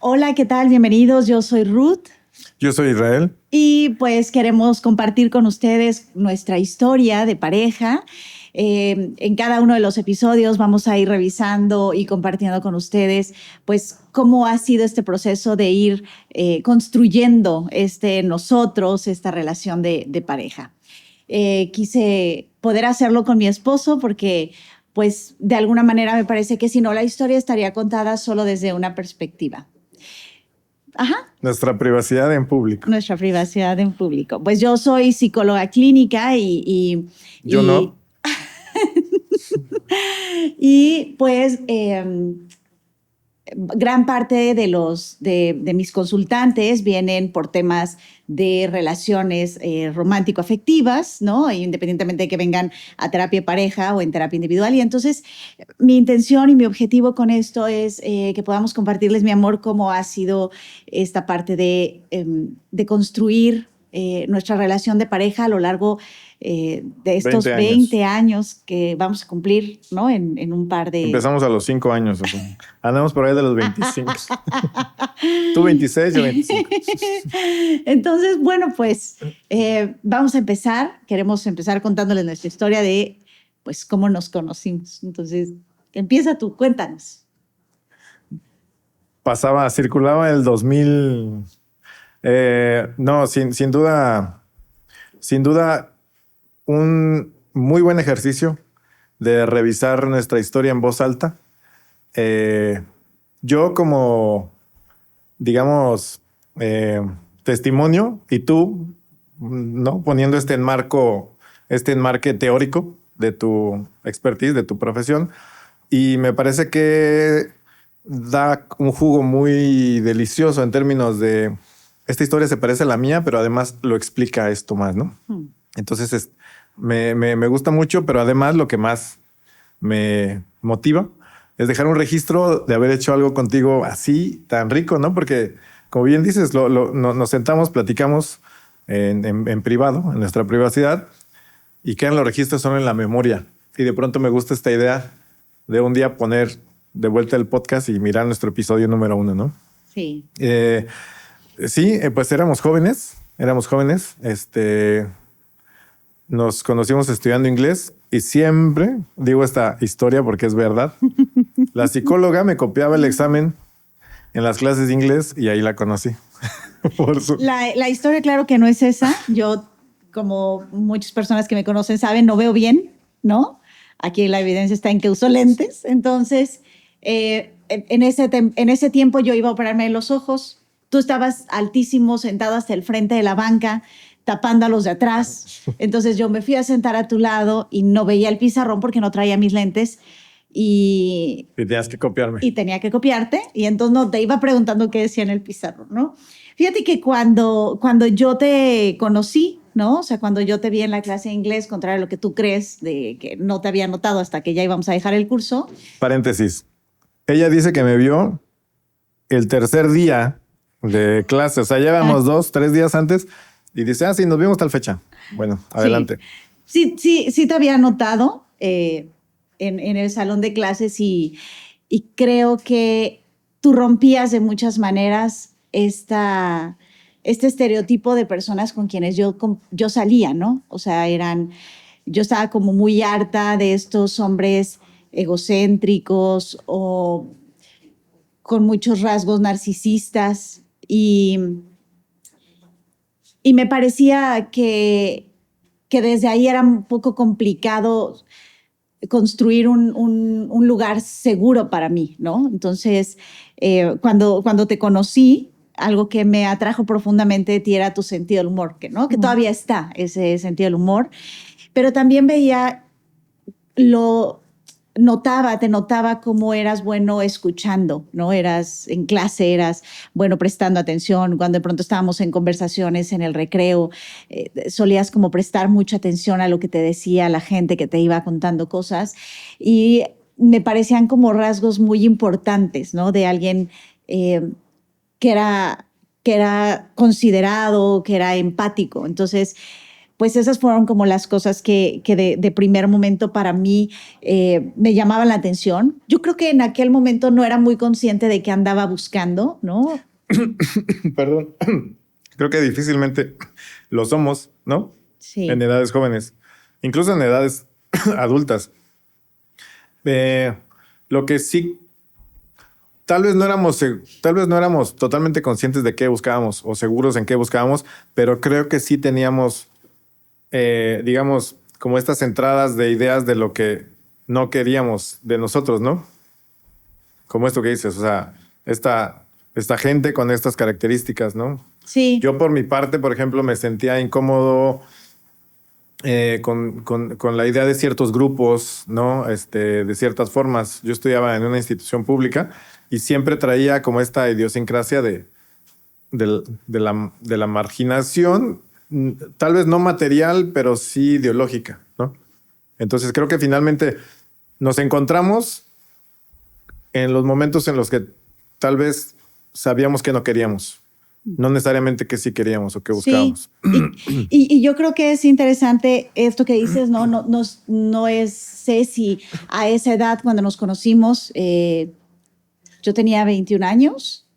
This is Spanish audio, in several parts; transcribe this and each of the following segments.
Hola, ¿qué tal? Bienvenidos. Yo soy Ruth. Yo soy Israel. Y pues queremos compartir con ustedes nuestra historia de pareja. En cada uno de los episodios vamos a ir revisando y compartiendo con ustedes pues cómo ha sido este proceso de ir construyendo nosotros, esta relación de pareja. Quise poder hacerlo con mi esposo porque pues de alguna manera me parece que si no la historia estaría contada solo desde una perspectiva. Ajá. Nuestra privacidad en público. Nuestra privacidad en público. Pues yo soy psicóloga clínica Yo no. Y pues gran parte de mis consultantes vienen por temas de relaciones romántico-afectivas, ¿no? Independientemente de que vengan a terapia de pareja o en terapia individual. Y entonces mi intención y mi objetivo con esto es que podamos compartirles, mi amor, cómo ha sido esta parte de construir nuestra relación de pareja a lo largo de estos 20 años que vamos a cumplir, ¿no? En un par de... Empezamos a los 5 años. O sea, andamos por ahí de los 25. Tú 26, yo 25. Entonces, bueno, pues vamos a empezar. Queremos empezar contándoles nuestra historia de, pues, cómo nos conocimos. Entonces, empieza tú, cuéntanos. Circulaba el 2000... no, sin duda, un muy buen ejercicio de revisar nuestra historia en voz alta. Yo como, digamos, testimonio y tú, ¿no? Poniendo este enmarque teórico de tu expertise, de tu profesión. Y me parece que da un jugo muy delicioso en términos de esta historia se parece a la mía, pero además lo explica esto más, ¿no? Entonces me gusta mucho, pero además lo que más me motiva es dejar un registro de haber hecho algo contigo así tan rico, ¿no? Porque como bien dices, nos sentamos, platicamos en privado, en nuestra privacidad, y quedan los registros, son en la memoria. Y de pronto me gusta esta idea de un día poner de vuelta el podcast y mirar nuestro episodio número 1, ¿no? Sí. Sí, pues éramos jóvenes. Nos conocimos estudiando inglés y siempre digo esta historia porque es verdad. La psicóloga me copiaba el examen en las clases de inglés y ahí la conocí. La historia, claro que no es esa. Yo, como muchas personas que me conocen saben, no veo bien, ¿no? Aquí la evidencia está en que uso lentes. Entonces, en ese tiempo yo iba a operarme los ojos. Tú estabas altísimo, sentado hasta el frente de la banca, tapando a los de atrás. Entonces yo me fui a sentar a tu lado y no veía el pizarrón porque no traía mis lentes. Y tenías que copiarme. Y tenía que copiarte. Y entonces no, te iba preguntando qué decía en el pizarrón, ¿no? Fíjate que cuando yo te conocí, ¿no? O sea, cuando yo te vi en la clase de inglés, contrario a lo que tú crees, de que no te había notado hasta que ya íbamos a dejar el curso. Paréntesis. Ella dice que me vio el tercer día de clase. O sea, llevamos 2, 3 días antes y dice, sí, nos vimos tal fecha. Bueno, adelante. Sí te había notado en el salón de clases y creo que tú rompías de muchas maneras este estereotipo de personas con quienes yo salía, ¿no? O sea, yo estaba como muy harta de estos hombres egocéntricos o con muchos rasgos narcisistas y me parecía que desde ahí era un poco complicado construir un lugar seguro para mí, ¿no? Entonces, cuando te conocí, algo que me atrajo profundamente de ti era tu sentido del humor, que todavía está ese sentido del humor, pero también veía te notaba cómo eras bueno escuchando, ¿no? Eras en clase, eras bueno prestando atención. Cuando de pronto estábamos en conversaciones en el recreo, solías como prestar mucha atención a lo que te decía la gente que te iba contando cosas. Y me parecían como rasgos muy importantes, ¿no? De alguien que era considerado, que era empático. Entonces, pues esas fueron como las cosas que de primer momento para mí me llamaban la atención. Yo creo que en aquel momento no era muy consciente de qué andaba buscando, ¿no? Perdón. Creo que difícilmente lo somos, ¿no? Sí. En edades jóvenes, incluso en edades adultas. Lo que sí, tal vez no éramos totalmente conscientes de qué buscábamos o seguros en qué buscábamos, pero creo que sí teníamos, digamos, como estas entradas de ideas de lo que no queríamos de nosotros, ¿no? Como esto que dices, o sea, esta gente con estas características, ¿no? Sí. Yo por mi parte, por ejemplo, me sentía incómodo con la idea de ciertos grupos, ¿no? De ciertas formas. Yo estudiaba en una institución pública y siempre traía como esta idiosincrasia de la marginación, tal vez no material, pero sí ideológica, ¿no? Entonces creo que finalmente nos encontramos en los momentos en los que tal vez sabíamos que no queríamos. No necesariamente que sí queríamos o que buscábamos. Sí. Y yo creo que es interesante esto que dices, no sé si a esa edad cuando nos conocimos, yo tenía 21 años,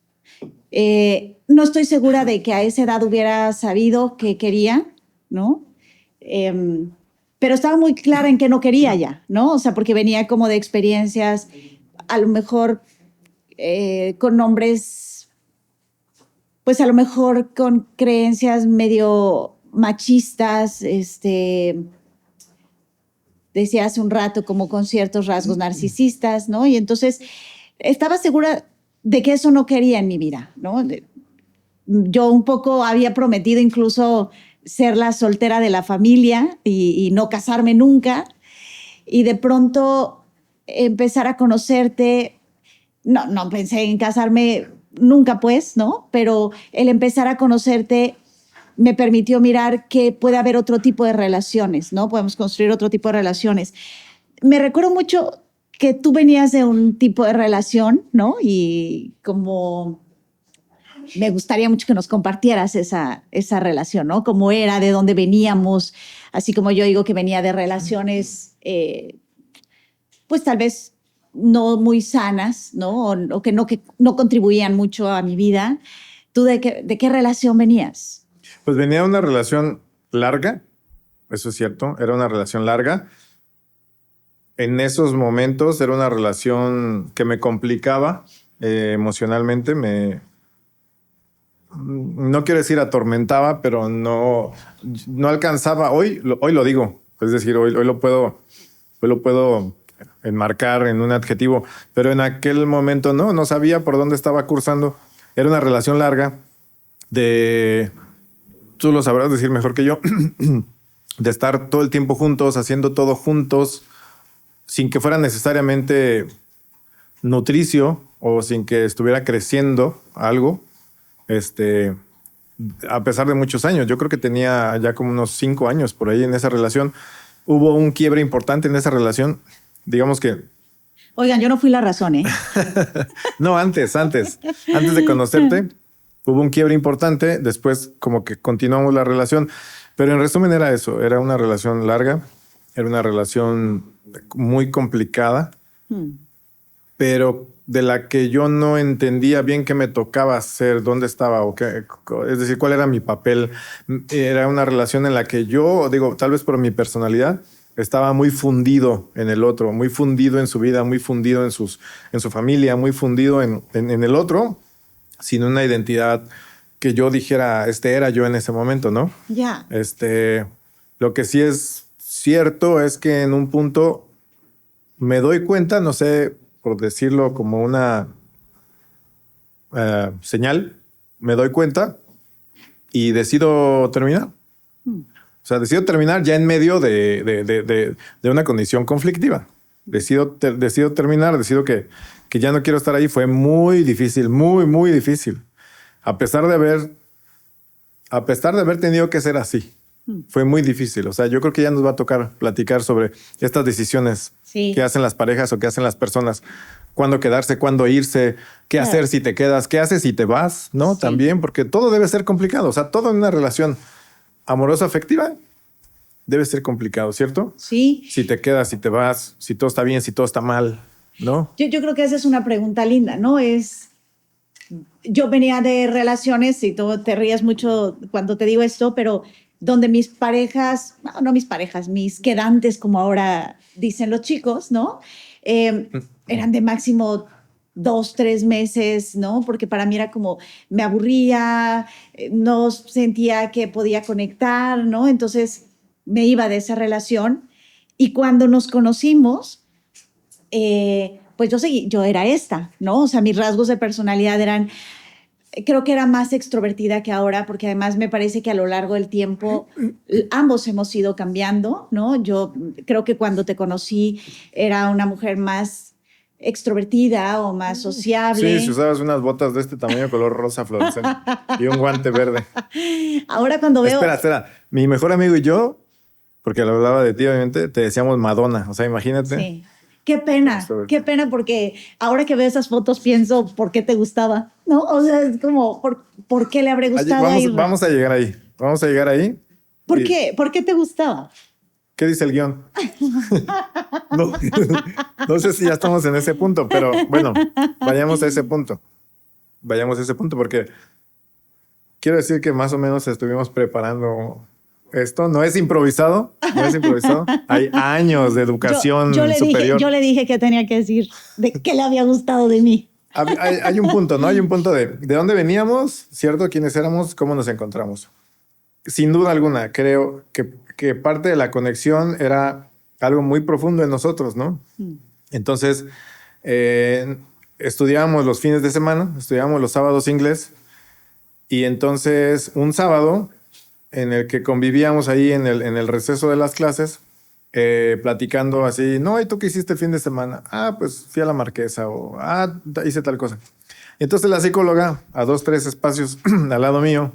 no estoy segura de que a esa edad hubiera sabido qué quería, ¿no? Pero estaba muy clara en que no quería ya, ¿no? O sea, porque venía como de experiencias, a lo mejor con hombres, pues a lo mejor con creencias medio machistas, decía hace un rato, como con ciertos rasgos narcisistas, ¿no? Y entonces estaba segura de que eso no quería en mi vida, ¿no? Yo un poco había prometido incluso ser la soltera de la familia y no casarme nunca. Y de pronto empezar a conocerte, no pensé en casarme nunca, pues, ¿no? Pero el empezar a conocerte me permitió mirar que puede haber otro tipo de relaciones, ¿no? Podemos construir otro tipo de relaciones. Me recuerdo mucho que tú venías de un tipo de relación, ¿no? Y como me gustaría mucho que nos compartieras esa relación, ¿no? Cómo era, de dónde veníamos, así como yo digo que venía de relaciones, pues tal vez no muy sanas, ¿no? O que no contribuían mucho a mi vida. ¿Tú de qué relación venías? Pues venía de una relación larga, eso es cierto, era una relación larga. En esos momentos era una relación que me complicaba emocionalmente, no quiero decir atormentaba, pero no alcanzaba. Hoy lo digo, es decir, hoy lo puedo enmarcar en un adjetivo, pero en aquel momento no sabía por dónde estaba cursando. Era una relación larga tú lo sabrás decir mejor que yo, de estar todo el tiempo juntos, haciendo todo juntos, sin que fuera necesariamente nutricio o sin que estuviera creciendo algo, a pesar de muchos años. Yo creo que tenía ya como unos 5 años por ahí en esa relación. Hubo un quiebre importante en esa relación. Digamos que... Oigan, yo no fui la razón, ¿eh? No, antes de conocerte, hubo un quiebre importante. Después como que continuamos la relación. Pero en resumen era eso. Era una relación larga. Era una relación muy complicada. Pero de la que yo no entendía bien qué me tocaba hacer, dónde estaba, es decir, cuál era mi papel. Era una relación en la que yo, digo, tal vez por mi personalidad, estaba muy fundido en el otro, muy fundido en su vida, muy fundido en su familia, muy fundido en el otro, sin una identidad que yo dijera, era yo en ese momento, ¿no? Ya. Lo que sí es cierto es que en un punto me doy cuenta, no sé, por decirlo como una señal, me doy cuenta y decido terminar. O sea, decido terminar ya en medio de una condición conflictiva. Decido terminar, decido que ya no quiero estar ahí. Fue muy difícil, muy, muy difícil. A pesar de haber tenido que ser así. Fue muy difícil. O sea, yo creo que ya nos va a tocar platicar sobre estas decisiones que hacen las parejas o que hacen las personas. Cuándo quedarse, cuándo irse, qué hacer si te quedas, qué haces si te vas, ¿no? Sí. También, porque todo debe ser complicado. O sea, todo en una relación amorosa, afectiva, debe ser complicado, ¿cierto? Sí. Si te quedas, si te vas, si todo está bien, si todo está mal, ¿no? Yo creo que esa es una pregunta linda, ¿no? Yo venía de relaciones, y tú te rías mucho cuando te digo esto, pero donde mis parejas, no mis parejas, mis quedantes, como ahora dicen los chicos, ¿no? Eran de máximo 2, 3 meses, ¿no? Porque para mí era como, me aburría, no sentía que podía conectar, ¿no? Entonces me iba de esa relación y cuando nos conocimos, pues yo era esta, ¿no? O sea, mis rasgos de personalidad eran, creo que era más extrovertida que ahora, porque además me parece que a lo largo del tiempo ambos hemos ido cambiando, ¿no? Yo creo que cuando te conocí era una mujer más extrovertida o más sociable. Sí, si usabas unas botas de este tamaño, color rosa fluorescente y un guante verde. Ahora cuando veo... Espera. Mi mejor amigo y yo, porque lo hablaba de ti, obviamente, te decíamos Madonna. O sea, imagínate. Sí. Qué pena, porque ahora que veo esas fotos pienso, ¿por qué te gustaba? ¿No? O sea, es como, ¿por qué le habré gustado a Irra? Vamos a llegar ahí. Vamos a llegar ahí. ¿Por qué? ¿Por qué te gustaba? ¿Qué dice el guión? No sé si ya estamos en ese punto, pero bueno, vayamos a ese punto. Vayamos a ese punto porque quiero decir que más o menos estuvimos preparando esto. No es improvisado, Hay años de educación superior. Yo le dije que tenía que decir de qué le había gustado de mí. Hay un punto, ¿no? Hay un punto de dónde veníamos, ¿cierto? ¿Quiénes éramos? ¿Cómo nos encontramos? Sin duda alguna, creo que parte de la conexión era algo muy profundo en nosotros, ¿no? Entonces, estudiábamos los fines de semana, estudiábamos los sábados inglés, y entonces un sábado en el que convivíamos ahí en el receso de las clases, platicando así, no, ¿y tú qué hiciste el fin de semana? Ah, pues fui a la Marquesa, o hice tal cosa. Y entonces la psicóloga, a 2, 3 espacios al lado mío,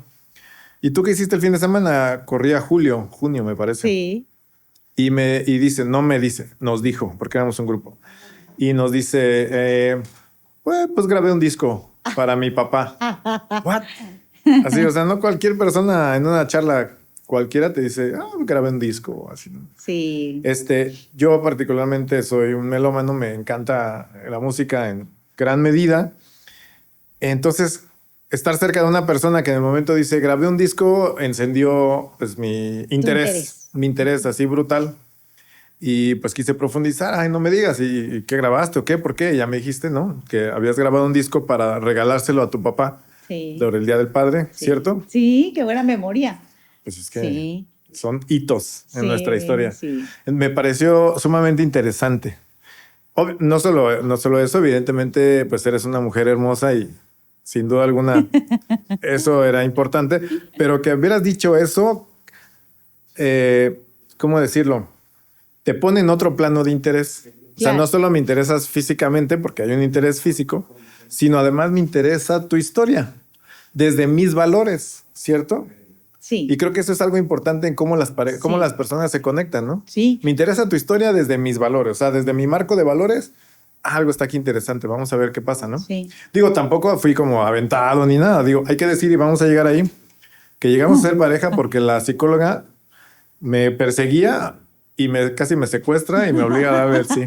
¿y tú qué hiciste el fin de semana? Corría junio me parece. Sí. Y nos dijo, porque éramos un grupo, y nos dice, pues grabé un disco para mi papá. ¿What? Así, o sea, no cualquier persona en una charla cualquiera te dice, grabé un disco, así, ¿no? Sí. Yo particularmente soy un melómano, me encanta la música en gran medida. Entonces, estar cerca de una persona que en el momento dice, grabé un disco, encendió pues mi interés así brutal. Y pues quise profundizar. Ay, no me digas, ¿y qué grabaste o qué? ¿Por qué? Ya me dijiste, ¿no? Que habías grabado un disco para regalárselo a tu papá. Sí. Sobre el Día del Padre, sí. ¿Cierto? Sí, qué buena memoria. Pues es que son hitos en nuestra historia. Sí. Me pareció sumamente interesante. No solo eso, evidentemente, pues eres una mujer hermosa y sin duda alguna eso era importante, pero que hubieras dicho eso, ¿cómo decirlo? Te pone en otro plano de interés. O sea, no solo me interesas físicamente, porque hay un interés físico, sino además me interesa tu historia, desde mis valores, ¿cierto? Sí. Y creo que eso es algo importante en cómo las personas se conectan, ¿no? Sí. Me interesa tu historia desde mis valores, o sea, desde mi marco de valores, algo está aquí interesante, vamos a ver qué pasa, ¿no? Sí. Digo, tampoco fui como aventado ni nada, digo, hay que decir, y vamos a llegar ahí, que llegamos a ser pareja porque la psicóloga me perseguía y casi me secuestra y me obliga a darle el sí.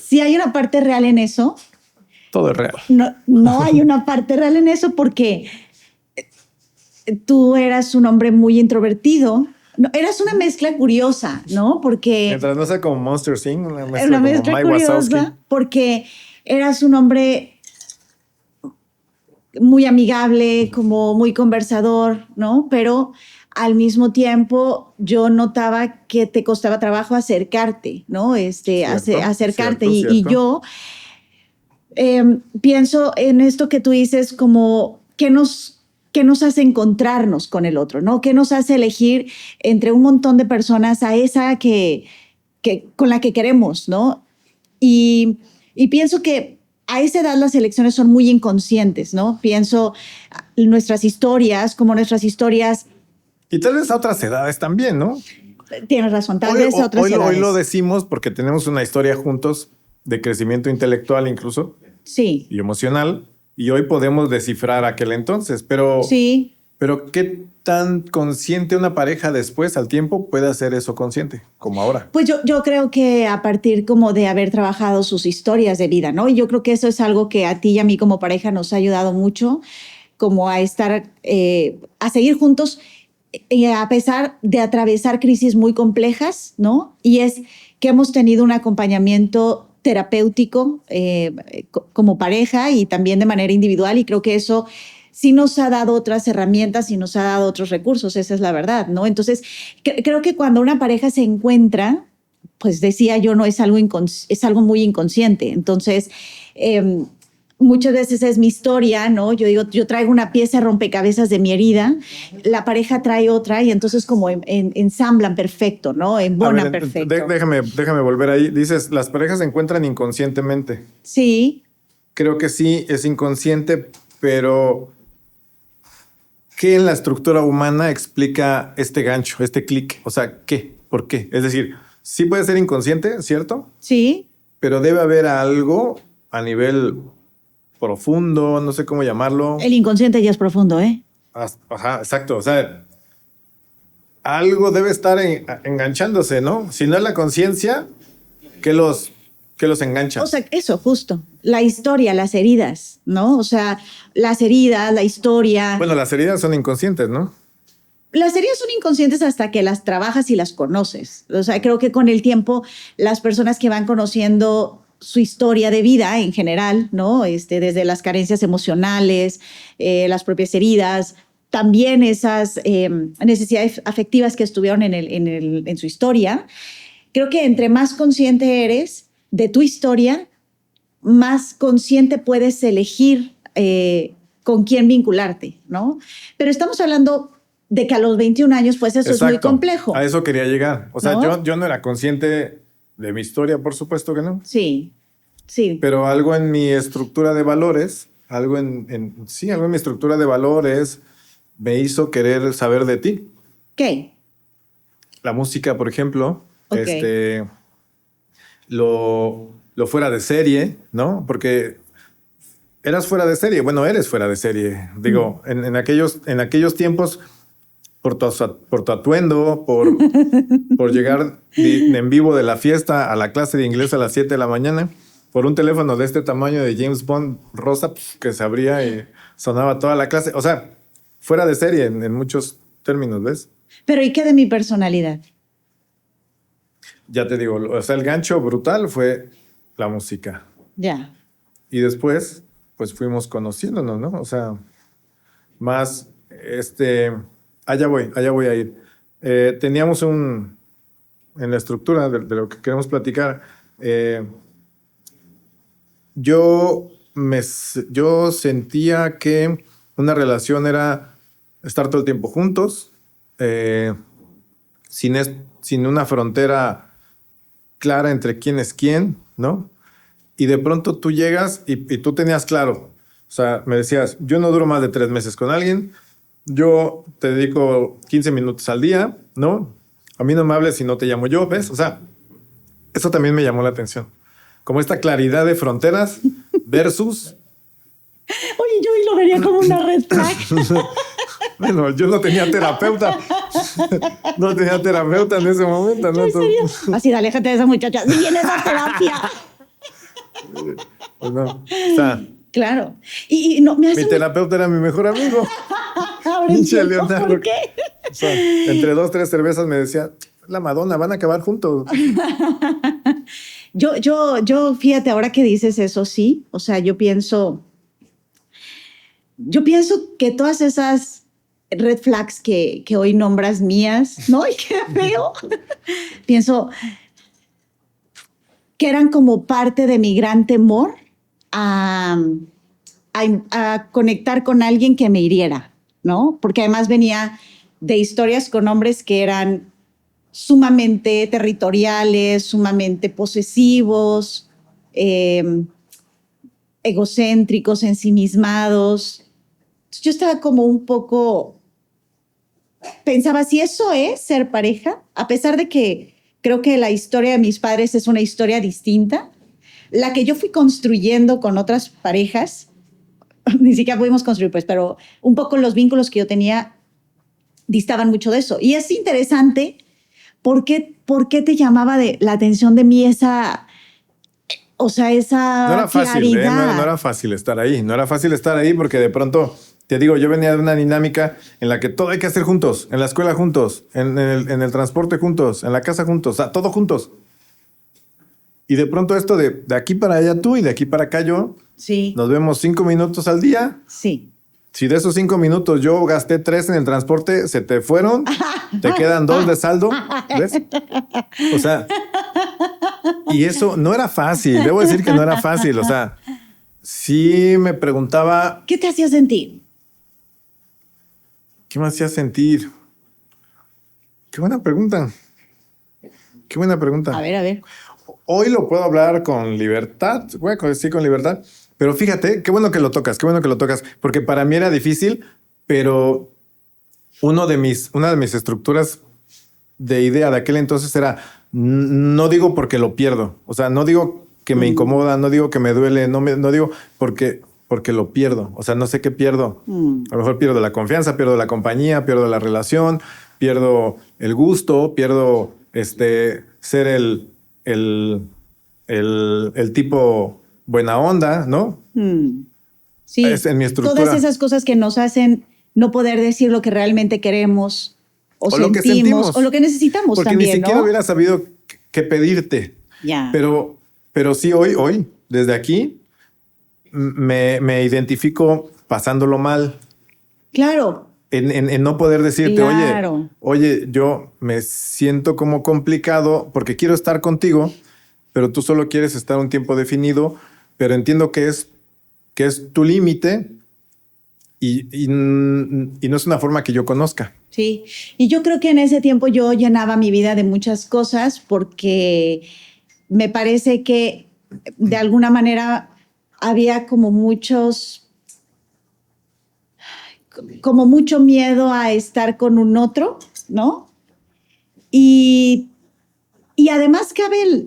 Sí hay una parte real en eso. Todo es real. No hay una parte real en eso porque tú eras un hombre muy introvertido. No, eras una mezcla curiosa, ¿no? Porque... Mientras no sea como Monster Sing, una mezcla como Mike curiosa Wazowski. Porque eras un hombre muy amigable, como muy conversador, ¿no? Pero al mismo tiempo yo notaba que te costaba trabajo acercarte, ¿no? Acercarte. Cierto. Y yo pienso en esto que tú dices como ¿qué nos hace encontrarnos con el otro, ¿no? ¿Qué nos hace elegir entre un montón de personas a esa con la que queremos, ¿no? Y pienso que a esa edad las elecciones son muy inconscientes, ¿no? Pienso nuestras historias. Y tal vez a otras edades también, ¿no? Tienes razón, tal vez a otras edades. Hoy lo decimos porque tenemos una historia juntos de crecimiento intelectual incluso. Sí. Y emocional. Y hoy podemos descifrar aquel entonces, pero... Sí. Pero ¿qué tan consciente una pareja después, al tiempo, puede hacer eso consciente, como ahora? Pues yo creo que a partir como de haber trabajado sus historias de vida, ¿no? Y yo creo que eso es algo que a ti y a mí como pareja nos ha ayudado mucho, como a estar, a seguir juntos, a pesar de atravesar crisis muy complejas, ¿no? Y es que hemos tenido un acompañamiento terapéutico como pareja y también de manera individual, y creo que eso sí nos ha dado otras herramientas y nos ha dado otros recursos, esa es la verdad, ¿no? Entonces, creo que cuando una pareja se encuentra, pues decía yo, no es algo, es algo muy inconsciente. Entonces, muchas veces es mi historia, ¿no? Yo digo, yo traigo una pieza rompecabezas de mi herida, la pareja trae otra y entonces como ensamblan perfecto, ¿no? Embonan perfecto. Déjame volver ahí. Dices, las parejas se encuentran inconscientemente. Sí. Creo que sí, es inconsciente, pero ¿qué en la estructura humana explica este gancho, este clic? O sea, ¿qué? ¿Por qué? Es decir, sí puede ser inconsciente, ¿cierto? Sí. Pero debe haber algo a nivel profundo, no sé cómo llamarlo. El inconsciente ya es profundo, ¿eh? Ajá, exacto. O sea, algo debe estar enganchándose, ¿no? Si no es la conciencia, ¿qué los engancha? O sea, eso, justo. La historia, las heridas, ¿no? O sea, las heridas, la historia. Bueno, las heridas son inconscientes, ¿no? Las heridas son inconscientes hasta que las trabajas y las conoces. O sea, creo que con el tiempo las personas que van conociendo su historia de vida en general, ¿no? Desde las carencias emocionales, las propias heridas, también esas necesidades afectivas que estuvieron en su historia. Creo que entre más consciente eres de tu historia, más consciente puedes elegir con quién vincularte, ¿no? Pero estamos hablando de que a los 21 años, pues eso Exacto. Es muy complejo. A eso quería llegar. O sea, ¿no? yo no era consciente de mi historia, por supuesto que no. Sí, sí. Pero algo en mi estructura de valores, algo algo en mi estructura de valores me hizo querer saber de ti. ¿Qué? La música, por ejemplo, Okay. lo fuera de serie, ¿no? Porque eras fuera de serie, bueno, eres fuera de serie. Digo, en aquellos tiempos, por tu atuendo, por llegar en vivo de la fiesta a la clase de inglés a las 7 de la mañana, por un teléfono de este tamaño de James Bond rosa que se abría y sonaba toda la clase. O sea, fuera de serie en muchos términos, ¿ves? Pero ¿y qué de mi personalidad? Ya te digo, o sea, el gancho brutal fue la música. Ya. Y después, pues fuimos conociéndonos, ¿no? O sea, más, allá voy a ir. Teníamos en la estructura de lo que queremos platicar, yo sentía que una relación era estar todo el tiempo juntos, sin una frontera clara entre quién es quién, ¿no? Y de pronto tú llegas y tú tenías claro, o sea, me decías, yo no duro más de 3 meses con alguien, yo te dedico 15 minutos al día, ¿no? A mí no me hables si no te llamo yo, ¿ves? O sea, eso también me llamó la atención. Como esta claridad de fronteras versus... Oye, yo lo vería como una red flag. Bueno, yo no tenía terapeuta. No tenía terapeuta en ese momento, ¿no? ¿En serio? Así, aléjate de esa muchacha. ¡Sí, viene esa terapia! Pues no. O sea, claro. Y no, me hace mi terapeuta era mi mejor amigo. Ahora Pinche entiendo Leonardo. ¿por qué? O sea, entre 2, 3 cervezas me decía, la Madonna, van a acabar juntos. Yo, fíjate, ahora que dices eso, sí. O sea, yo pienso que todas esas red flags que hoy nombras mías, ¿no? Y que veo, pienso que eran como parte de mi gran temor a conectar con alguien que me hiriera, ¿no? Porque además venía de historias con hombres que eran sumamente territoriales, sumamente posesivos, egocéntricos, ensimismados. Yo estaba como un poco, pensaba, si eso es ser pareja, a pesar de que creo que la historia de mis padres es una historia distinta, la que yo fui construyendo con otras parejas, ni siquiera pudimos construir, pues, pero un poco los vínculos que yo tenía distaban mucho de eso. Y es interesante por qué te llamaba la atención de mí esa, o sea, esa No era fácil, claridad. no era fácil estar ahí. No era fácil estar ahí porque de pronto, te digo, yo venía de una dinámica en la que todo hay que hacer juntos, en la escuela juntos, en el transporte juntos, en la casa juntos, o sea, todo juntos. Y de pronto esto de aquí para allá tú y de aquí para acá yo, Sí. nos vemos 5 minutos al día. Sí. Si de esos 5 minutos yo gasté 3 en el transporte, se te fueron, te quedan 2 de saldo, ¿ves? O sea, y eso no era fácil, debo decir que no era fácil, o sea, sí me preguntaba, ¿Qué te hacía sentir? ¿qué me hacía sentir? Qué buena pregunta. Qué buena pregunta. A ver. Hoy lo puedo hablar con libertad, bueno, sí, con libertad, pero fíjate, qué bueno que lo tocas, porque para mí era difícil, pero una de mis estructuras de idea de aquel entonces era, no digo porque lo pierdo, o sea, no digo que me incomoda, no digo que me duele, no digo porque lo pierdo, o sea, no sé qué pierdo. A lo mejor pierdo la confianza, pierdo la compañía, pierdo la relación, pierdo el gusto, pierdo ser el tipo buena onda, ¿no? Sí, Es en mi estructura. todas esas cosas que nos hacen no poder decir lo que realmente queremos o lo que sentimos sentimos. o lo que necesitamos porque también, ni siquiera ¿no? hubiera sabido qué pedirte. Ya. Pero sí, hoy, desde aquí, me identifico pasándolo mal. Claro. En no poder decirte, Claro. oye, yo me siento como complicado porque quiero estar contigo, pero tú solo quieres estar un tiempo definido, pero entiendo que es tu límite y no es una forma que yo conozca. Sí, y yo creo que en ese tiempo yo llenaba mi vida de muchas cosas porque me parece que de alguna manera había como mucho miedo a estar con un otro, ¿no? Y además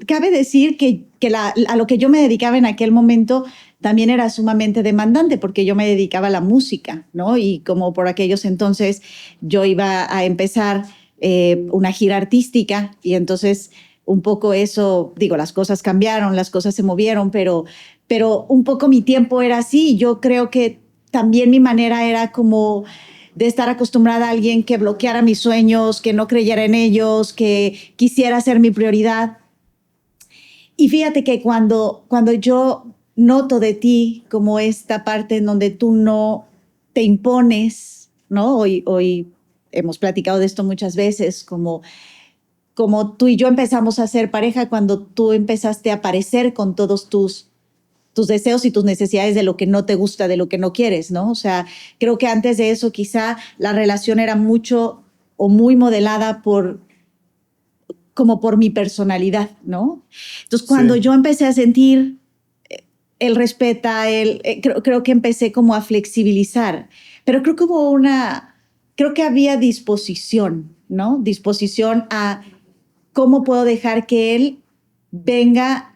cabe decir que a lo que yo me dedicaba en aquel momento también era sumamente demandante porque yo me dedicaba a la música, ¿no? Y como por aquellos entonces yo iba a empezar una gira artística y entonces un poco eso, digo, las cosas cambiaron, las cosas se movieron, pero un poco mi tiempo era así. Yo creo que también mi manera era como de estar acostumbrada a alguien que bloqueara mis sueños, que no creyera en ellos, que quisiera ser mi prioridad. Y fíjate que cuando yo noto de ti como esta parte en donde tú no te impones, ¿no? Hoy hemos platicado de esto muchas veces, como tú y yo empezamos a ser pareja cuando tú empezaste a aparecer con todos tus deseos y tus necesidades de lo que no te gusta, de lo que no quieres, ¿no? O sea, creo que antes de eso quizá la relación era mucho o muy modelada por mi personalidad, ¿no? Entonces, cuando yo empecé a sentir él respeta, creo que empecé como a flexibilizar, pero creo que había disposición, ¿no? Disposición a cómo puedo dejar que él venga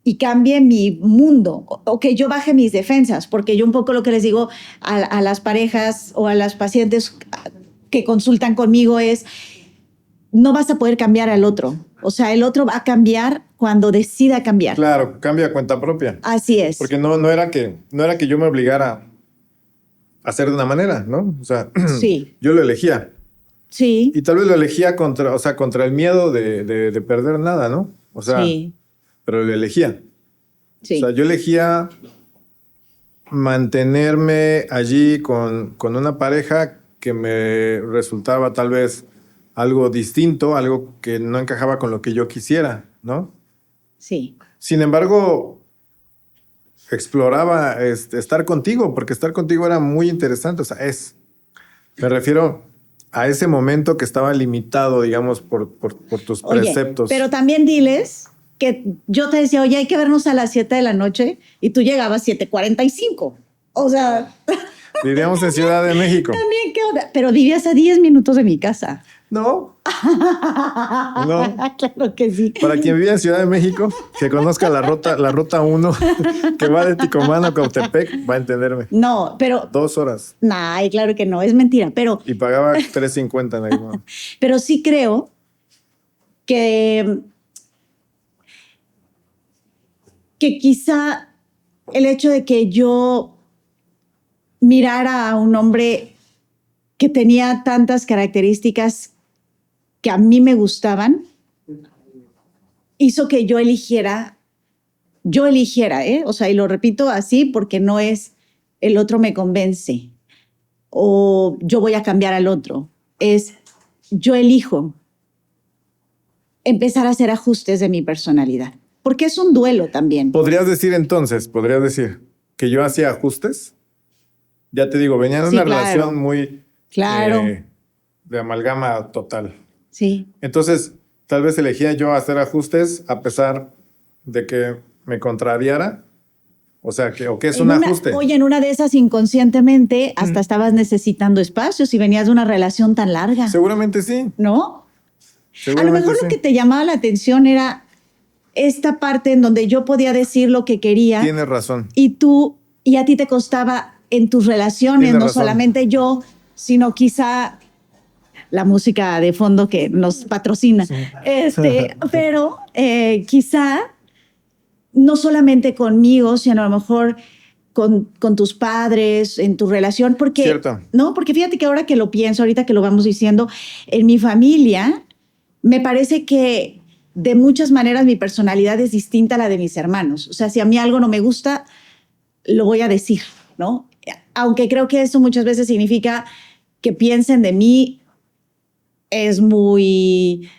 y cambie mi mundo o que yo baje mis defensas, porque yo un poco lo que les digo a las parejas o a las pacientes que consultan conmigo es, no vas a poder cambiar al otro. O sea, el otro va a cambiar cuando decida cambiar. Claro, cambia a cuenta propia. Así es. Porque no era que yo me obligara a hacer de una manera, ¿no? O sea, sí. Yo lo elegía. Sí. Y tal vez lo elegía contra el miedo de perder nada, ¿no? O sea, sí. Pero lo elegía. Sí. O sea, yo elegía mantenerme allí con una pareja que me resultaba tal vez algo distinto, algo que no encajaba con lo que yo quisiera, ¿no? Sí. Sin embargo, exploraba estar contigo, porque estar contigo era muy interesante. O sea, me refiero a ese momento que estaba limitado, digamos, por tus preceptos. Pero también diles que yo te decía, oye, hay que vernos a las 7 de la noche y tú llegabas a 7:45. O sea... Vivíamos en Ciudad de México. También, ¿qué onda? Pero vivías a 10 minutos de mi casa. No. No. Claro que sí. Para quien vive en Ciudad de México, que conozca la ruta 1, que va de Ticomán a Cautepec, va a entenderme. No, pero... 2 horas. Ay, claro que no, es mentira, pero... Y pagaba $3.50 en el momento. Pero sí creo que quizá el hecho de que yo mirara a un hombre que tenía tantas características que a mí me gustaban, hizo que yo eligiera, o sea, y lo repito así porque no es el otro me convence o yo voy a cambiar al otro, es yo elijo empezar a hacer ajustes de mi personalidad, porque es un duelo también. ¿Podrías decir que yo hacía ajustes? Ya te digo, venía de Sí, una claro. relación muy Claro. de amalgama total. Sí. Entonces, tal vez elegía yo hacer ajustes a pesar de que me contrariara. O sea, que es un ajuste. Oye, en una de esas inconscientemente hasta estabas necesitando espacios y venías de una relación tan larga. Seguramente sí. ¿No? Seguramente A lo mejor sí. lo que te llamaba la atención era esta parte en donde yo podía decir lo que quería. Tienes razón. Y a ti te costaba en tus relaciones, Tienes no razón. solamente yo, sino quizá la música de fondo que nos patrocina. Sí. Pero quizá no solamente conmigo, sino a lo mejor con tus padres, en tu relación, porque, Cierto. ¿no? Porque fíjate que ahora que lo pienso, ahorita que lo vamos diciendo, en mi familia, me parece que de muchas maneras mi personalidad es distinta a la de mis hermanos. O sea, si a mí algo no me gusta, lo voy a decir, ¿no? Aunque creo que eso muchas veces significa que piensen de mí es muy,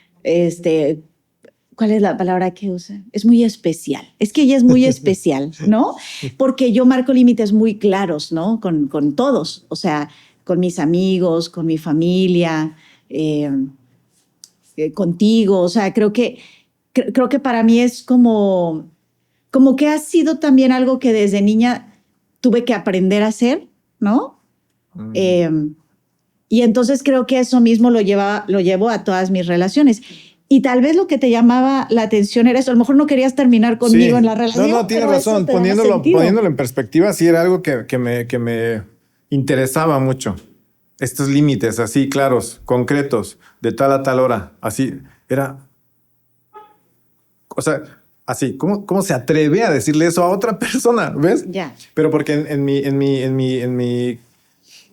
¿cuál es la palabra que usa? Es muy especial. Es que ella es muy especial, ¿no? Porque yo marco límites muy claros, ¿no? Con todos, o sea, con mis amigos, con mi familia, contigo. O sea, creo que para mí es como que ha sido también algo que desde niña tuve que aprender a hacer, ¿no? Y entonces creo que eso mismo lo llevo a todas mis relaciones. Y tal vez lo que te llamaba la atención era eso. A lo mejor no querías terminar conmigo Sí. en la relación. No, tienes razón. Poniéndolo en perspectiva, sí era algo que me interesaba mucho. Estos límites así claros, concretos, de tal a tal hora. Así era. O sea, así, ¿cómo se atreve a decirle eso a otra persona? ¿Ves? Ya. Pero porque en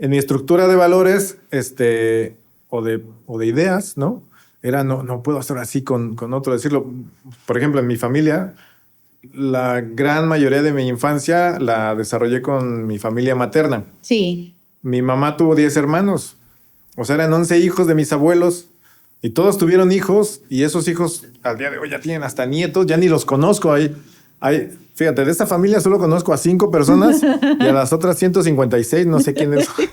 mi estructura de valores, o de ideas, ¿no? Era no puedo hacer así con otro, decirlo. Por ejemplo, en mi familia, la gran mayoría de mi infancia la desarrollé con mi familia materna. Sí. Mi mamá tuvo 10 hermanos. O sea, eran 11 hijos de mis abuelos. Y todos tuvieron hijos. Y esos hijos al día de hoy ya tienen hasta nietos. Ya ni los conozco. Fíjate, de esta familia solo conozco a 5 personas. Y a las otras 156 no sé quiénes son.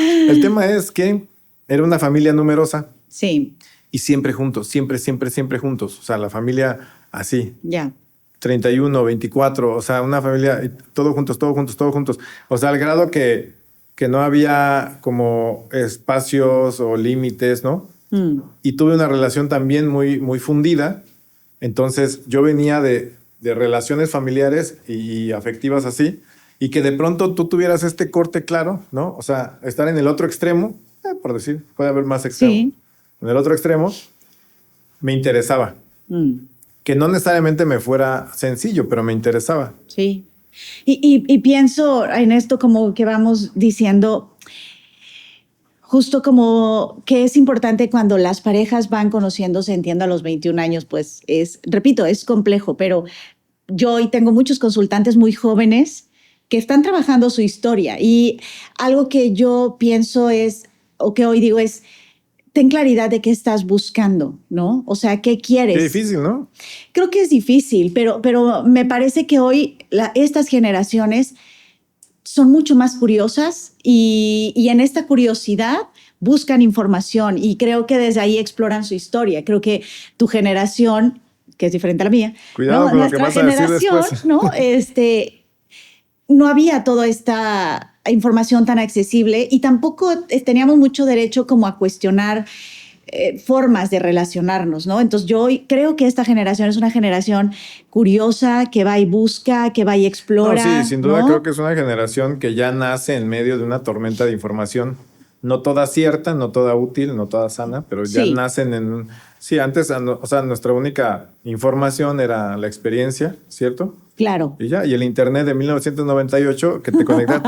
El tema es que era una familia numerosa. Sí. Y siempre juntos. Siempre juntos. O sea, la familia así. Ya. 31, 24. O sea, una familia, todos juntos. O sea, al grado que no había como espacios o límites, ¿no? Y tuve una relación también muy, muy fundida. Entonces, yo venía de relaciones familiares y afectivas así, y que de pronto tú tuvieras este corte claro, ¿no? O sea, estar en el otro extremo, por decir, puede haber más extremos. Sí. En el otro extremo, me interesaba. Que no necesariamente me fuera sencillo, pero me interesaba. Sí. Y pienso en esto como que vamos diciendo, justo como que es importante cuando las parejas van conociéndose, entiendo, a los 21 años, pues repito, es complejo, pero yo hoy tengo muchos consultantes muy jóvenes que están trabajando su historia, y algo que yo pienso o que hoy digo es, ten claridad de qué estás buscando, ¿no? O sea, ¿qué quieres? Qué difícil, ¿no? Creo que es difícil, pero me parece que hoy estas generaciones son mucho más curiosas y en esta curiosidad buscan información, y creo que desde ahí exploran su historia. Creo que tu generación, que es diferente a la mía, cuidado ¿no? con lo que vas a decir después. ¿no? No había toda esta información tan accesible, y tampoco teníamos mucho derecho como a cuestionar formas de relacionarnos, ¿no? Entonces yo creo que esta generación es una generación curiosa, que va y busca, que va y explora. No, sí, sin duda, ¿no? creo que es una generación que ya nace en medio de una tormenta de información. No toda cierta, no toda útil, no toda sana, pero ya Sí. nacen en... Sí, antes, o sea, nuestra única información era la experiencia, ¿cierto? Claro. Y ya, y el internet de 1998 que te conectas.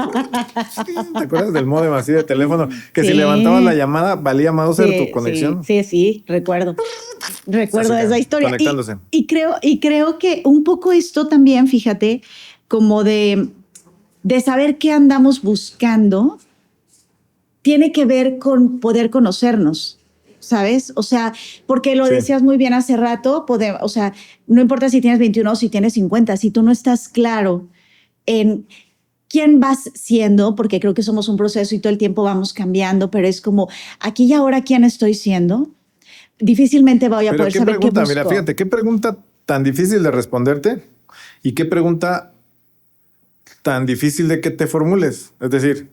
¿Te acuerdas del módem así de teléfono? Que Sí. si levantabas la llamada, valía Mauser Sí, tu conexión. sí, recuerdo. Recuerdo Así que, esa historia. conectándose. Y creo que un poco esto también, fíjate, como de saber qué andamos buscando, tiene que ver con poder conocernos. ¿Sabes? O sea, porque lo Sí. decías muy bien hace rato, o sea, no importa si tienes 21 o si tienes 50, si tú no estás claro en quién vas siendo, porque creo que somos un proceso y todo el tiempo vamos cambiando, pero es como aquí y ahora quién estoy siendo, difícilmente voy a Pero poder qué saber qué pregunta, busco. mira, fíjate, qué pregunta tan difícil de responderte y qué pregunta tan difícil de que te formules. Es decir,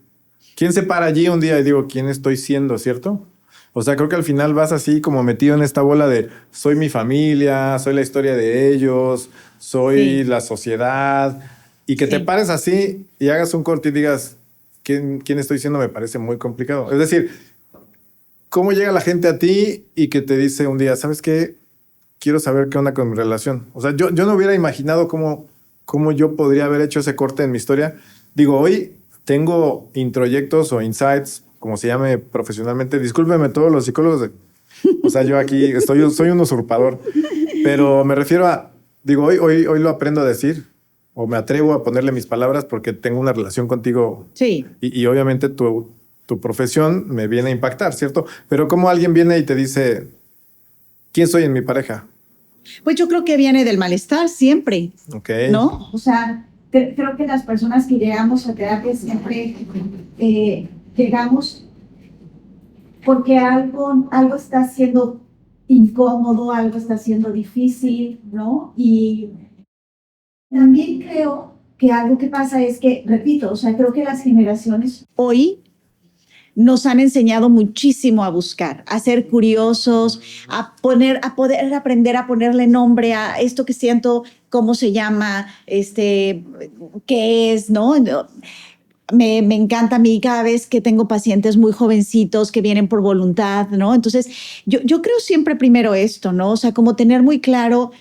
¿quién se para allí un día y digo, ¿quién estoy siendo, cierto? O sea, creo que al final vas así como metido en esta bola de soy mi familia, soy la historia de ellos, soy Sí. la sociedad. Y que te Sí. pares así y hagas un corte y digas, ¿quién estoy siendo? Me parece muy complicado. Es decir, ¿cómo llega la gente a ti y que te dice un día, ¿sabes qué? Quiero saber qué onda con mi relación. O sea, yo no hubiera imaginado cómo yo podría haber hecho ese corte en mi historia. Digo, hoy tengo introyectos o insights, como se llame profesionalmente. Discúlpeme todos los psicólogos. O sea, yo aquí soy un usurpador. Pero me refiero a, digo, hoy lo aprendo a decir o me atrevo a ponerle mis palabras porque tengo una relación contigo. Sí. Y obviamente tu profesión me viene a impactar, ¿cierto? Pero como alguien viene y te dice, ¿quién soy en mi pareja? Pues yo creo que viene del malestar siempre, Ok. ¿no? O sea, creo que las personas que llegamos a terapia siempre llegamos porque algo está siendo incómodo, algo está siendo difícil, ¿no? Y también creo que algo que pasa es que, repito, o sea, creo que las generaciones hoy nos han enseñado muchísimo a buscar, a ser curiosos, a poder aprender a ponerle nombre a esto que siento, cómo se llama, qué es, ¿no? Me encanta a mí cada vez que tengo pacientes muy jovencitos que vienen por voluntad, ¿no? Entonces, yo creo siempre primero esto, ¿no? O sea, como tener muy claro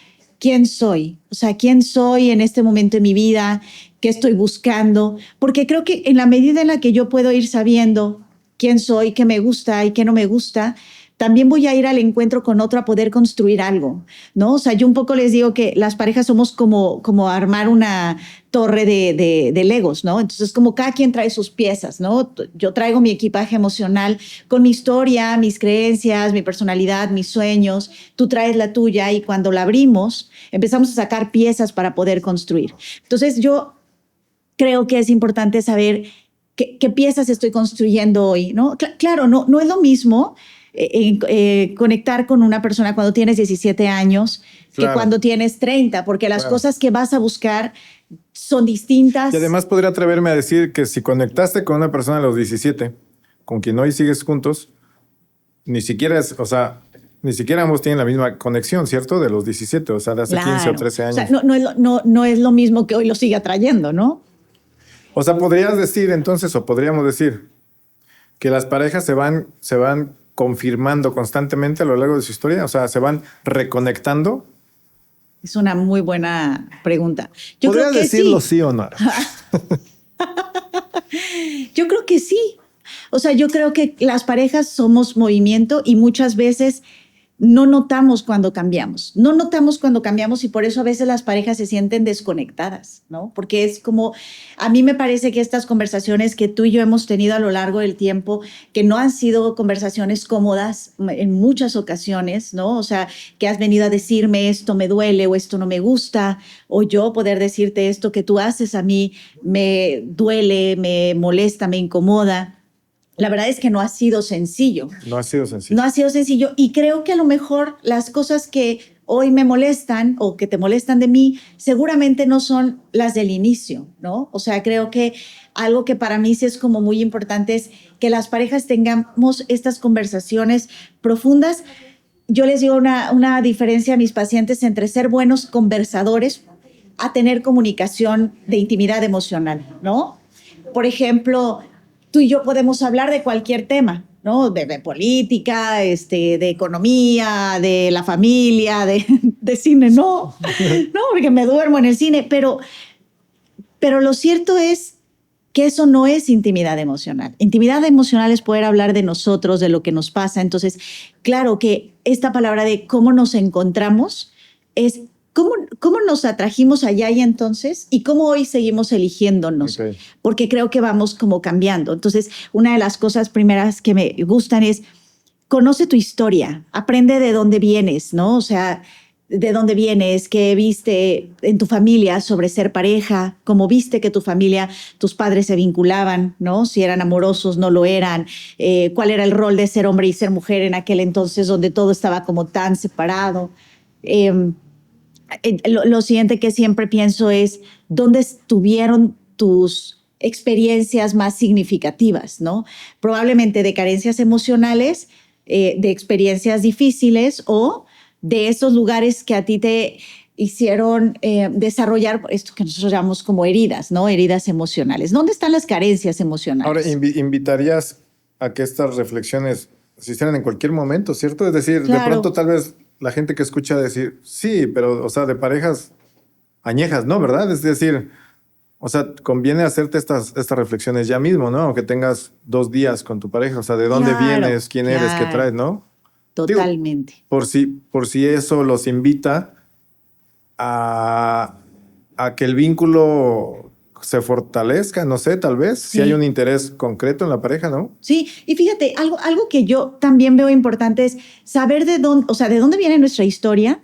quién soy, o sea, quién soy en este momento de mi vida, qué estoy buscando, porque creo que en la medida en la que yo puedo ir sabiendo quién soy, qué me gusta y qué no me gusta, también voy a ir al encuentro con otro a poder construir algo, ¿no? O sea, yo un poco les digo que las parejas somos como armar una torre de Legos, ¿no? Entonces, como cada quien trae sus piezas, ¿no? Yo traigo mi equipaje emocional con mi historia, mis creencias, mi personalidad, mis sueños, tú traes la tuya y cuando la abrimos, empezamos a sacar piezas para poder construir. Entonces, yo creo que es importante saber qué piezas estoy construyendo hoy, ¿no? Claro, no es lo mismo conectar con una persona cuando tienes 17 años Claro. que cuando tienes 30, porque las Claro. cosas que vas a buscar son distintas. Y además podría atreverme a decir que si conectaste con una persona a los 17, con quien hoy sigues juntos, ni siquiera ambos tienen la misma conexión, ¿cierto? De los 17, o sea, de hace 15 o 13 años. O sea, no es lo mismo que hoy lo siga trayendo, ¿no? O sea, podrías decir entonces, o podríamos decir, que las parejas se van confirmando constantemente a lo largo de su historia, o sea, se van reconectando. Es una muy buena pregunta. Yo ¿Podrías creo que decirlo sí. sí o no? Yo creo que sí. O sea, yo creo que las parejas somos movimiento y muchas veces no notamos cuando cambiamos. No notamos cuando cambiamos y por eso a veces las parejas se sienten desconectadas, ¿no? Porque es como, a mí me parece que estas conversaciones que tú y yo hemos tenido a lo largo del tiempo, que no han sido conversaciones cómodas en muchas ocasiones, ¿no? O sea, que has venido a decirme esto me duele o esto no me gusta, o yo poder decirte esto que tú haces a mí me duele, me molesta, me incomoda. La verdad es que no ha sido sencillo. No ha sido sencillo. No ha sido sencillo y creo que a lo mejor las cosas que hoy me molestan o que te molestan de mí, seguramente no son las del inicio, ¿no? O sea, creo que algo que para mí sí es como muy importante es que las parejas tengamos estas conversaciones profundas. Yo les digo una diferencia a mis pacientes entre ser buenos conversadores a tener comunicación de intimidad emocional, ¿no? Por ejemplo, tú y yo podemos hablar de cualquier tema, ¿no? De política, de economía, de la familia, de cine, no, no, porque me duermo en el cine, pero lo cierto es que eso no es intimidad emocional. Intimidad emocional es poder hablar de nosotros, de lo que nos pasa. Entonces, claro que esta palabra de cómo nos encontramos es cómo nos atrajimos allá y entonces y cómo hoy seguimos eligiéndonos. Okay. Porque creo que vamos como cambiando. Entonces, una de las cosas primeras que me gustan es conoce tu historia, aprende de dónde vienes, ¿no? O sea, de dónde vienes, qué viste en tu familia sobre ser pareja, cómo viste que tu familia, tus padres se vinculaban, ¿no? Si eran amorosos, no lo eran, cuál era el rol de ser hombre y ser mujer en aquel entonces donde todo estaba como tan separado. Lo siguiente que siempre pienso es, ¿dónde estuvieron tus experiencias más significativas, ¿no? Probablemente de carencias emocionales, de experiencias difíciles o de esos lugares que a ti te hicieron desarrollar esto que nosotros llamamos como heridas, ¿no? Heridas emocionales. ¿Dónde están las carencias emocionales? Ahora, invitarías a que estas reflexiones se hicieran en cualquier momento, ¿cierto? Es decir, Claro. De pronto tal vez la gente que escucha decir, sí, pero, o sea, de parejas añejas, ¿no? ¿Verdad? Es decir, o sea, conviene hacerte estas reflexiones ya mismo, ¿no? Aunque tengas 2 días con tu pareja, o sea, de dónde vienes, quién eres, qué traes, ¿no? Totalmente. Digo, por si eso los invita a que el vínculo se fortalezca, no sé, tal vez, Sí. si hay un interés concreto en la pareja, ¿no? Sí, y fíjate, algo que yo también veo importante es saber de dónde viene nuestra historia.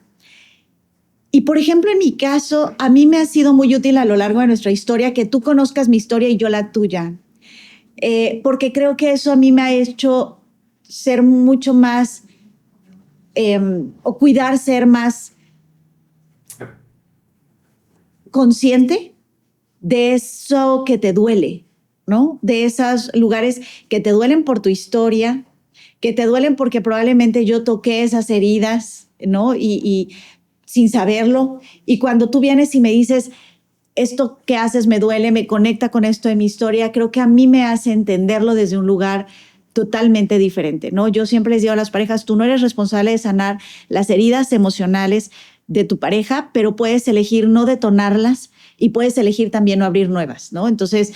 Y, por ejemplo, en mi caso, a mí me ha sido muy útil a lo largo de nuestra historia que tú conozcas mi historia y yo la tuya. Porque creo que eso a mí me ha hecho ser mucho más, o cuidar ser más consciente de eso que te duele, ¿no? De esos lugares que te duelen por tu historia, que te duelen porque probablemente yo toqué esas heridas, ¿no? Y sin saberlo. Y cuando tú vienes y me dices, esto que haces me duele, me conecta con esto de mi historia, creo que a mí me hace entenderlo desde un lugar totalmente diferente, ¿no? Yo siempre les digo a las parejas, tú no eres responsable de sanar las heridas emocionales de tu pareja, pero puedes elegir no detonarlas y puedes elegir también no abrir nuevas, ¿no? Entonces,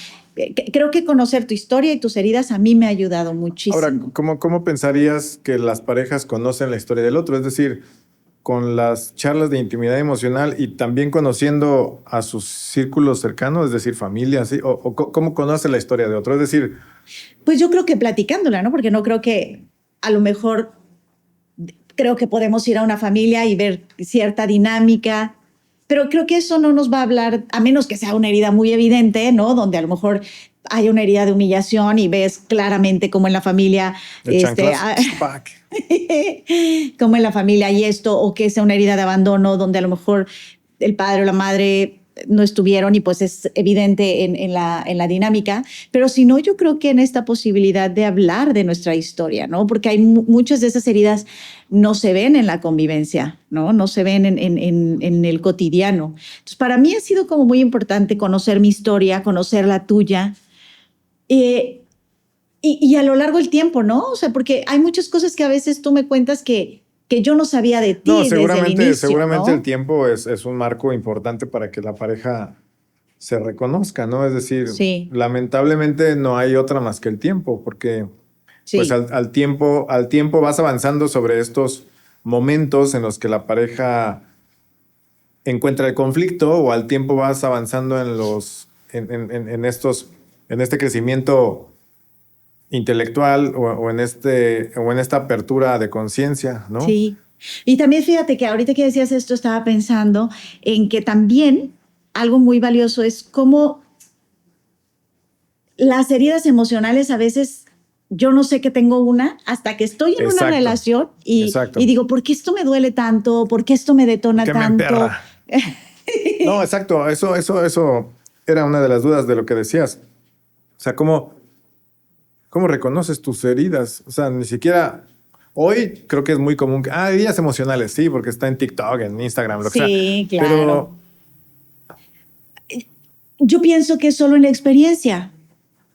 creo que conocer tu historia y tus heridas a mí me ha ayudado muchísimo. Ahora, ¿cómo pensarías que las parejas conocen la historia del otro? Es decir, con las charlas de intimidad emocional y también conociendo a sus círculos cercanos, es decir, familia, ¿sí? O ¿cómo conoce la historia de otro? Es decir... Pues yo creo que platicándola, ¿no? Porque no creo que a lo mejor... Creo que podemos ir a una familia y ver cierta dinámica, pero creo que eso no nos va a hablar, a menos que sea una herida muy evidente, ¿no? Donde a lo mejor hay una herida de humillación y ves claramente cómo en la familia... como en la familia hay esto, o que sea una herida de abandono, donde a lo mejor el padre o la madre no estuvieron y pues es evidente en la dinámica. Pero si no, yo creo que en esta posibilidad de hablar de nuestra historia, ¿no? Porque hay muchas de esas heridas no se ven en la convivencia, ¿no? No se ven en el cotidiano. Entonces, para mí ha sido como muy importante conocer mi historia, conocer la tuya. Y a lo largo del tiempo, ¿no? O sea, porque hay muchas cosas que a veces tú me cuentas que yo no sabía de ti desde el inicio, seguramente ¿no? El tiempo es un marco importante para que la pareja se reconozca, ¿no? Es decir, sí. Lamentablemente no hay otra más que el tiempo, porque sí. Pues al tiempo vas avanzando sobre estos momentos en los que la pareja encuentra el conflicto, o al tiempo vas avanzando en este crecimiento intelectual o en esta apertura de conciencia, ¿no? Sí. Y también fíjate que ahorita que decías esto estaba pensando en que también algo muy valioso es cómo las heridas emocionales a veces yo no sé que tengo una hasta que estoy en una relación y digo, ¿por qué esto me duele tanto? ¿Por qué esto me detona ¿Qué tanto? Me emperra? No, exacto. Eso era una de las dudas de lo que decías. O sea, ¿cómo reconoces tus heridas? O sea, ni siquiera... Hoy creo que es muy común que... heridas emocionales, sí, porque está en TikTok, en Instagram, lo que sea. Sí, claro. Pero yo pienso que es solo en la experiencia,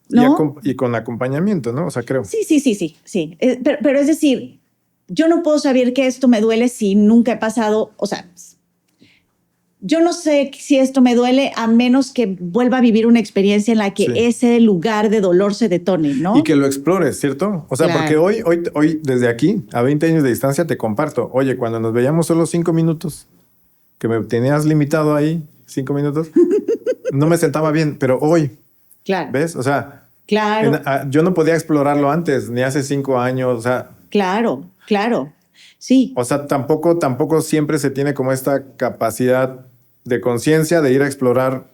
¿no? Y con acompañamiento, ¿no? O sea, creo. Sí. Pero es decir, yo no puedo saber que esto me duele si nunca he pasado, o sea, yo no sé si esto me duele a menos que vuelva a vivir una experiencia en la que ese lugar de dolor se detone, ¿no? Y que lo explores, ¿cierto? O sea, porque hoy, desde aquí, a 20 años de distancia, te comparto. Oye, cuando nos veíamos solo 5 minutos, que me tenías limitado ahí, 5 minutos, no me sentaba bien, pero hoy, ¿ves? O sea, yo no podía explorarlo antes, ni hace 5 años, o sea. Claro. Sí. O sea, tampoco siempre se tiene como esta capacidad de conciencia de ir a explorar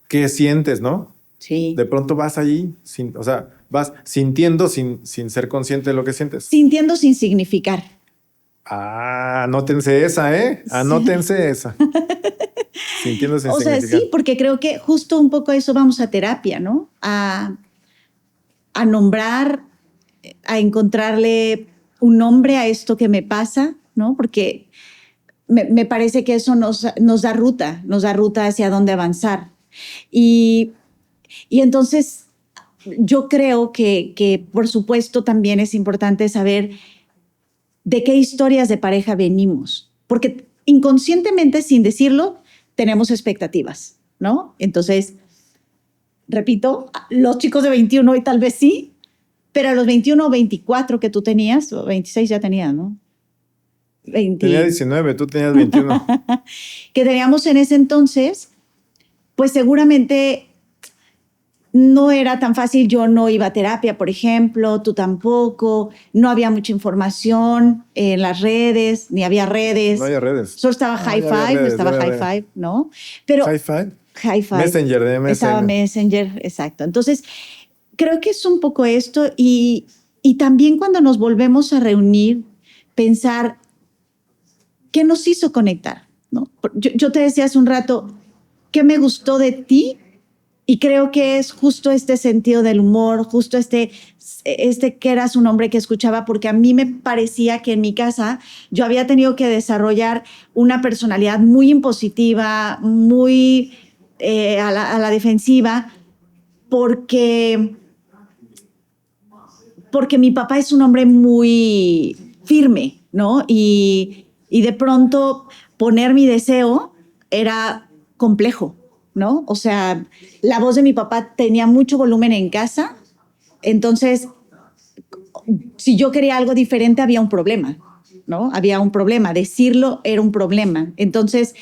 qué sientes, ¿no? Sí. De pronto vas allí, o sea, vas sintiendo sin ser consciente de lo que sientes. Sintiendo sin significar. Anótense esa, ¿eh? Anótense esa. Sintiendo sin significar. O sea, sí, porque creo que justo un poco a eso vamos a terapia, ¿no? A nombrar, a encontrarle un nombre a esto que me pasa, ¿no? Porque me parece que eso nos da ruta hacia dónde avanzar. Y entonces yo creo que por supuesto también es importante saber de qué historias de pareja venimos, porque inconscientemente, sin decirlo, tenemos expectativas, ¿no? Entonces, repito, los chicos de 21 hoy tal vez sí, pero a los 21 o 24 que tú tenías, o 26 ya tenías, ¿no? Tenía 19, tú tenías 21. Que teníamos en ese entonces, pues seguramente no era tan fácil. Yo no iba a terapia, por ejemplo, tú tampoco. No había mucha información en las redes, ni había redes. No había redes. Solo estaba High Five, ¿no? Pero High Five. Messenger, de Messenger. Estaba Messenger, exacto. Entonces, creo que es un poco esto y también cuando nos volvemos a reunir, pensar qué nos hizo conectar, ¿no? Yo te decía hace un rato, ¿qué me gustó de ti? Y creo que es justo este sentido del humor, justo este que eras un hombre que escuchaba, porque a mí me parecía que en mi casa yo había tenido que desarrollar una personalidad muy impositiva, muy a la defensiva, porque mi papá es un hombre muy firme, ¿no? Y de pronto poner mi deseo era complejo, ¿no? O sea, la voz de mi papá tenía mucho volumen en casa, entonces, si yo quería algo diferente, había un problema, ¿no? Había un problema, decirlo era un problema. Entonces,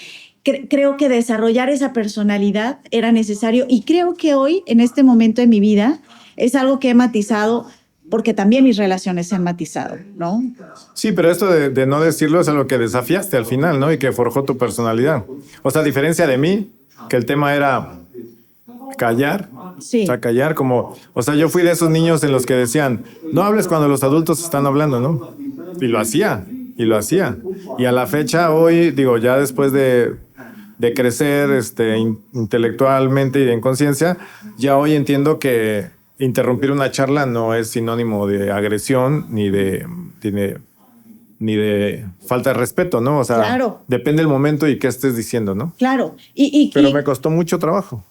creo que desarrollar esa personalidad era necesario y creo que hoy, en este momento de mi vida, es algo que he matizado porque también mis relaciones se han matizado, ¿no? Sí, pero esto de no decirlo es algo que desafiaste al final, ¿no? Y que forjó tu personalidad. O sea, a diferencia de mí, que el tema era callar. Sí. O sea, callar como... O sea, yo fui de esos niños en los que decían, no hables cuando los adultos están hablando, ¿no? Y lo hacía. Y a la fecha, hoy, digo, ya después de crecer intelectualmente y en conciencia, ya hoy entiendo que interrumpir una charla no es sinónimo de agresión ni de falta de respeto, ¿no? O sea, claro, depende del momento y qué estés diciendo, ¿no? Claro. Pero me costó mucho trabajo.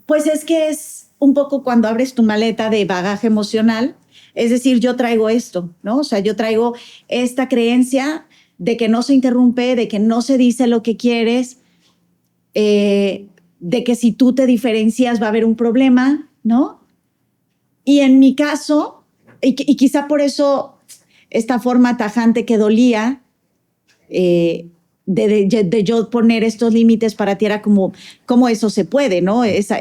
Pues es que es un poco cuando abres tu maleta de bagaje emocional, es decir, yo traigo esto, ¿no? O sea, yo traigo esta creencia de que no se interrumpe, de que no se dice lo que quieres, de que si tú te diferencias va a haber un problema, ¿no? Y en mi caso, y quizá por eso esta forma tajante que dolía, de yo poner estos límites para ti era como eso se puede, ¿no? Esa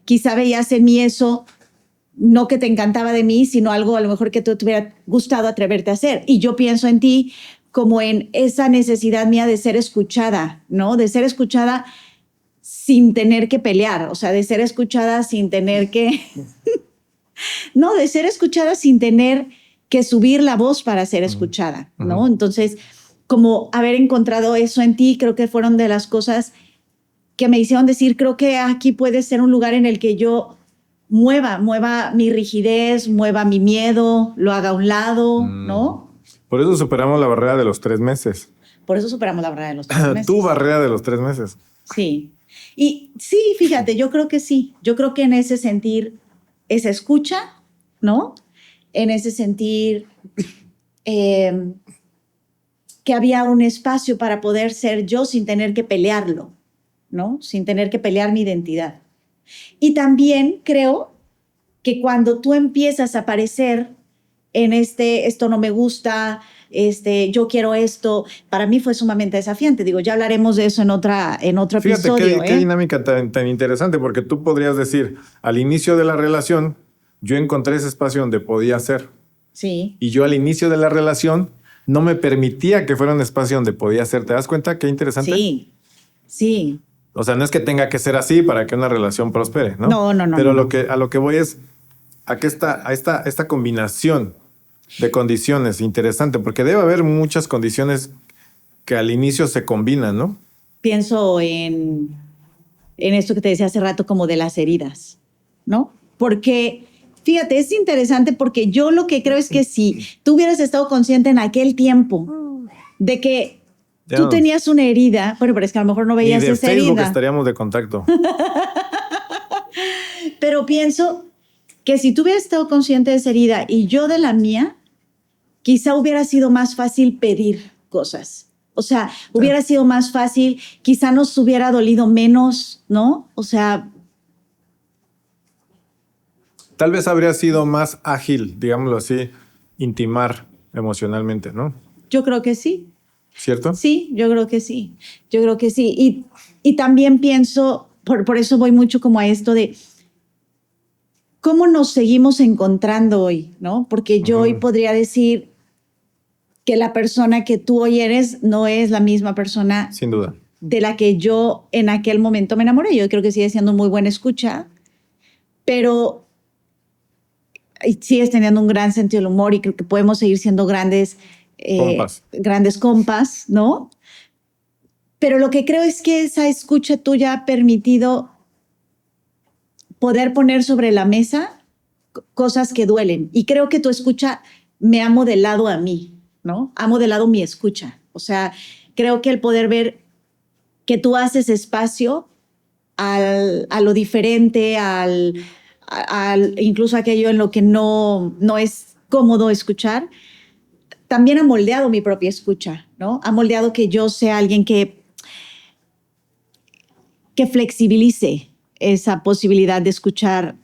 quizá veías en mí eso, no que te encantaba de mí, sino algo a lo mejor que te hubiera gustado atreverte a hacer. Y yo pienso en ti como en esa necesidad mía de ser escuchada, ¿no? De ser escuchada sin tener que pelear, o sea, de ser escuchada sin tener que No, de ser escuchada sin tener que subir la voz para ser escuchada, ¿no? Entonces, como haber encontrado eso en ti, creo que fueron de las cosas que me hicieron decir, creo que aquí puede ser un lugar en el que yo mueva mi rigidez, mueva mi miedo, lo haga a un lado, ¿no? Por eso superamos la barrera de los 3 meses. Por eso superamos la barrera de los 3 meses. Tu barrera de los 3 meses. Sí. Y sí, fíjate, yo creo que sí. Yo creo que en ese sentir, esa escucha, ¿no? En ese sentir que había un espacio para poder ser yo sin tener que pelearlo, ¿no? Sin tener que pelear mi identidad. Y también creo que cuando tú empiezas a aparecer en esto no me gusta, yo quiero esto, para mí fue sumamente desafiante. Digo, ya hablaremos de eso en otro Fíjate episodio. qué dinámica tan interesante, porque tú podrías decir, al inicio de la relación, yo encontré ese espacio donde podía ser. Sí. Y yo al inicio de la relación no me permitía que fuera un espacio donde podía ser. ¿Te das cuenta qué interesante? Sí, sí. O sea, no es que tenga que ser así para que una relación prospere, ¿no? No. Pero no. a lo que voy es a esta combinación de condiciones interesante, porque debe haber muchas condiciones que al inicio se combinan, ¿no? Pienso en esto que te decía hace rato como de las heridas, ¿no? Porque, fíjate, es interesante porque yo lo que creo es que si tú hubieras estado consciente en aquel tiempo de que Ya tú no. tenías una herida, bueno, pero es que a lo mejor no veías Ni de esa Facebook herida. estaríamos de contacto. Pero pienso que si tú hubieras estado consciente de esa herida y yo de la mía, quizá hubiera sido más fácil pedir cosas. O sea, hubiera sido más fácil, quizá nos hubiera dolido menos, ¿no? O sea, Tal vez habría sido más ágil, digámoslo así, intimar emocionalmente, ¿no? yo creo que sí. ¿Cierto? Sí, yo creo que sí. Yo creo que sí. Y también pienso, por eso voy mucho como a esto de cómo nos seguimos encontrando hoy, ¿no? Porque yo hoy podría decir que la persona que tú hoy eres no es la misma persona Sin duda. de la que yo en aquel momento me enamoré. Yo creo que sigue siendo muy buena escucha, pero sigues teniendo un gran sentido del humor y creo que podemos seguir siendo grandes compas, ¿no? Pero lo que creo es que esa escucha tuya ha permitido poder poner sobre la mesa cosas que duelen. Y creo que tu escucha me ha modelado a mí, ¿no? Ha modelado mi escucha. O sea, creo que el poder ver que tú haces espacio a lo diferente, incluso aquello en lo que no es cómodo escuchar, también ha moldeado mi propia escucha, ¿no? Ha moldeado que yo sea alguien que flexibilice esa posibilidad de escuchar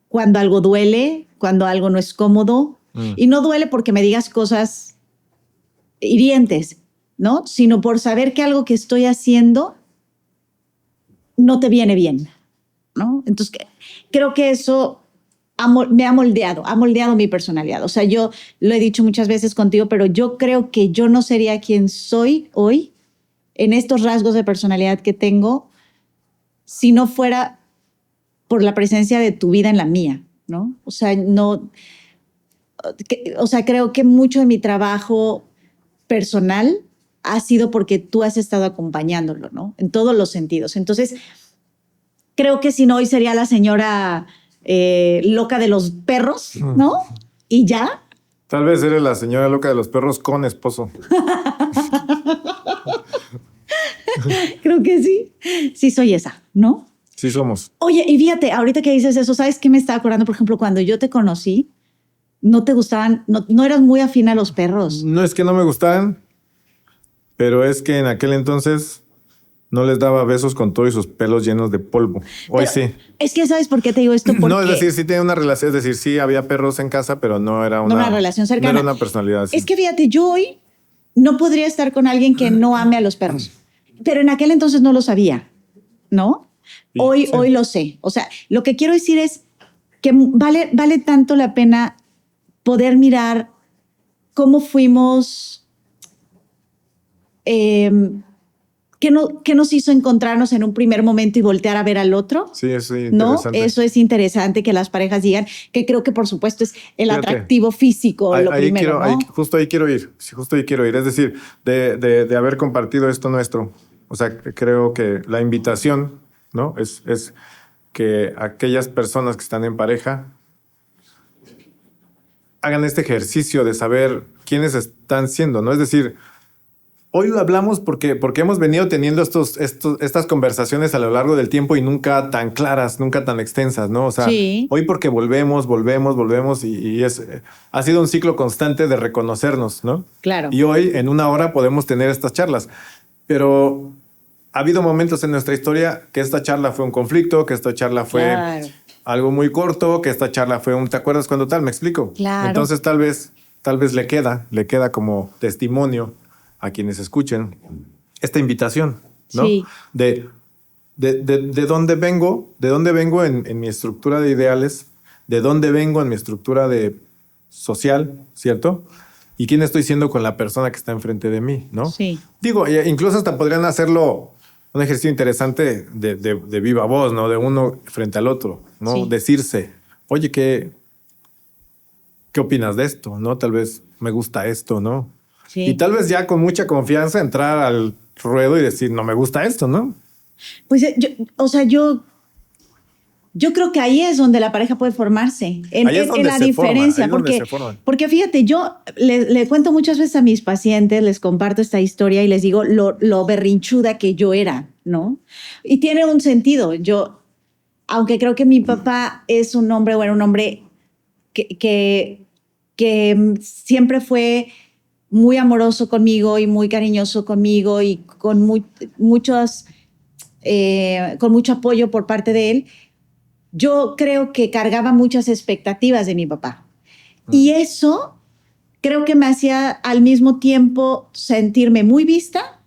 cuando algo duele, cuando algo no es cómodo. Y no duele porque me digas cosas hirientes, ¿no? Sino por saber que algo que estoy haciendo no te viene bien, ¿no? Entonces, creo que eso me ha moldeado mi personalidad. O sea, yo lo he dicho muchas veces contigo, pero yo creo que yo no sería quien soy hoy en estos rasgos de personalidad que tengo si no fuera por la presencia de tu vida en la mía, ¿no? O sea, creo que mucho de mi trabajo personal ha sido porque tú has estado acompañándolo, ¿no? En todos los sentidos. Entonces, creo que si no, hoy sería la señora loca de los perros, ¿no? Y ya. Tal vez eres la señora loca de los perros con esposo. Creo que sí. Sí soy esa, ¿no? Sí somos. Oye, y fíjate, ahorita que dices eso, ¿sabes qué me estaba acordando? Por ejemplo, cuando yo te conocí, no te gustaban, no eras muy afín a los perros. No es que no me gustaran, pero es que en aquel entonces no les daba besos con todos sus pelos llenos de polvo. Hoy Pero sí. es que, ¿sabes por qué te digo esto? Porque No, es decir, sí tenía una relación, es decir, sí había perros en casa, pero no era una relación cercana. No era una personalidad así. Es que fíjate, yo hoy no podría estar con alguien que no ame a los perros, pero en aquel entonces no lo sabía, ¿no? Hoy lo sé. O sea, lo que quiero decir es que vale tanto la pena poder mirar cómo fuimos ¿Qué nos hizo encontrarnos en un primer momento y voltear a ver al otro? Sí, es ¿No? interesante. Eso es interesante que las parejas digan, que creo que por supuesto es el Fíjate, atractivo físico, lo primero, ¿no? Justo ahí quiero ir. Sí, justo ahí quiero ir. Es decir, de haber compartido esto nuestro. O sea, creo que la invitación, ¿no? Es que aquellas personas que están en pareja hagan este ejercicio de saber quiénes están siendo, ¿no? Es decir, hoy lo hablamos porque hemos venido teniendo estas conversaciones a lo largo del tiempo y nunca tan claras, nunca tan extensas, ¿no? O sea, Sí. hoy porque volvemos y ha sido un ciclo constante de reconocernos, ¿no? Claro. Y hoy en una hora podemos tener estas charlas, pero ha habido momentos en nuestra historia que esta charla fue un conflicto, que esta charla fue Claro. algo muy corto, que esta charla fue ¿te acuerdas cuando tal? ¿Me explico? Claro. Entonces tal vez le queda como testimonio a quienes escuchen esta invitación, ¿no? Sí. De dónde vengo en mi estructura de ideales, de dónde vengo en mi estructura de social, ¿cierto? Y quién estoy siendo con la persona que está enfrente de mí, ¿no? Sí. Digo, incluso hasta podrían hacerlo un ejercicio interesante de viva voz, ¿no? De uno frente al otro, ¿no? Sí. Decirse, oye, ¿qué opinas de esto? ¿No? Tal vez me gusta esto, ¿no? Sí. Y tal vez ya con mucha confianza entrar al ruedo y decir, no me gusta esto, ¿no? Pues yo creo que ahí es donde la pareja puede formarse, en la diferencia, porque fíjate, yo le cuento muchas veces a mis pacientes, les comparto esta historia y les digo lo berrinchuda que yo era, ¿no? Y tiene un sentido. Yo, aunque creo que mi papá es un hombre, bueno, un hombre que siempre fue muy amoroso conmigo y muy cariñoso conmigo y con mucho apoyo por parte de él, yo creo que cargaba muchas expectativas de mi papá. Y eso creo que me hacía al mismo tiempo sentirme muy vista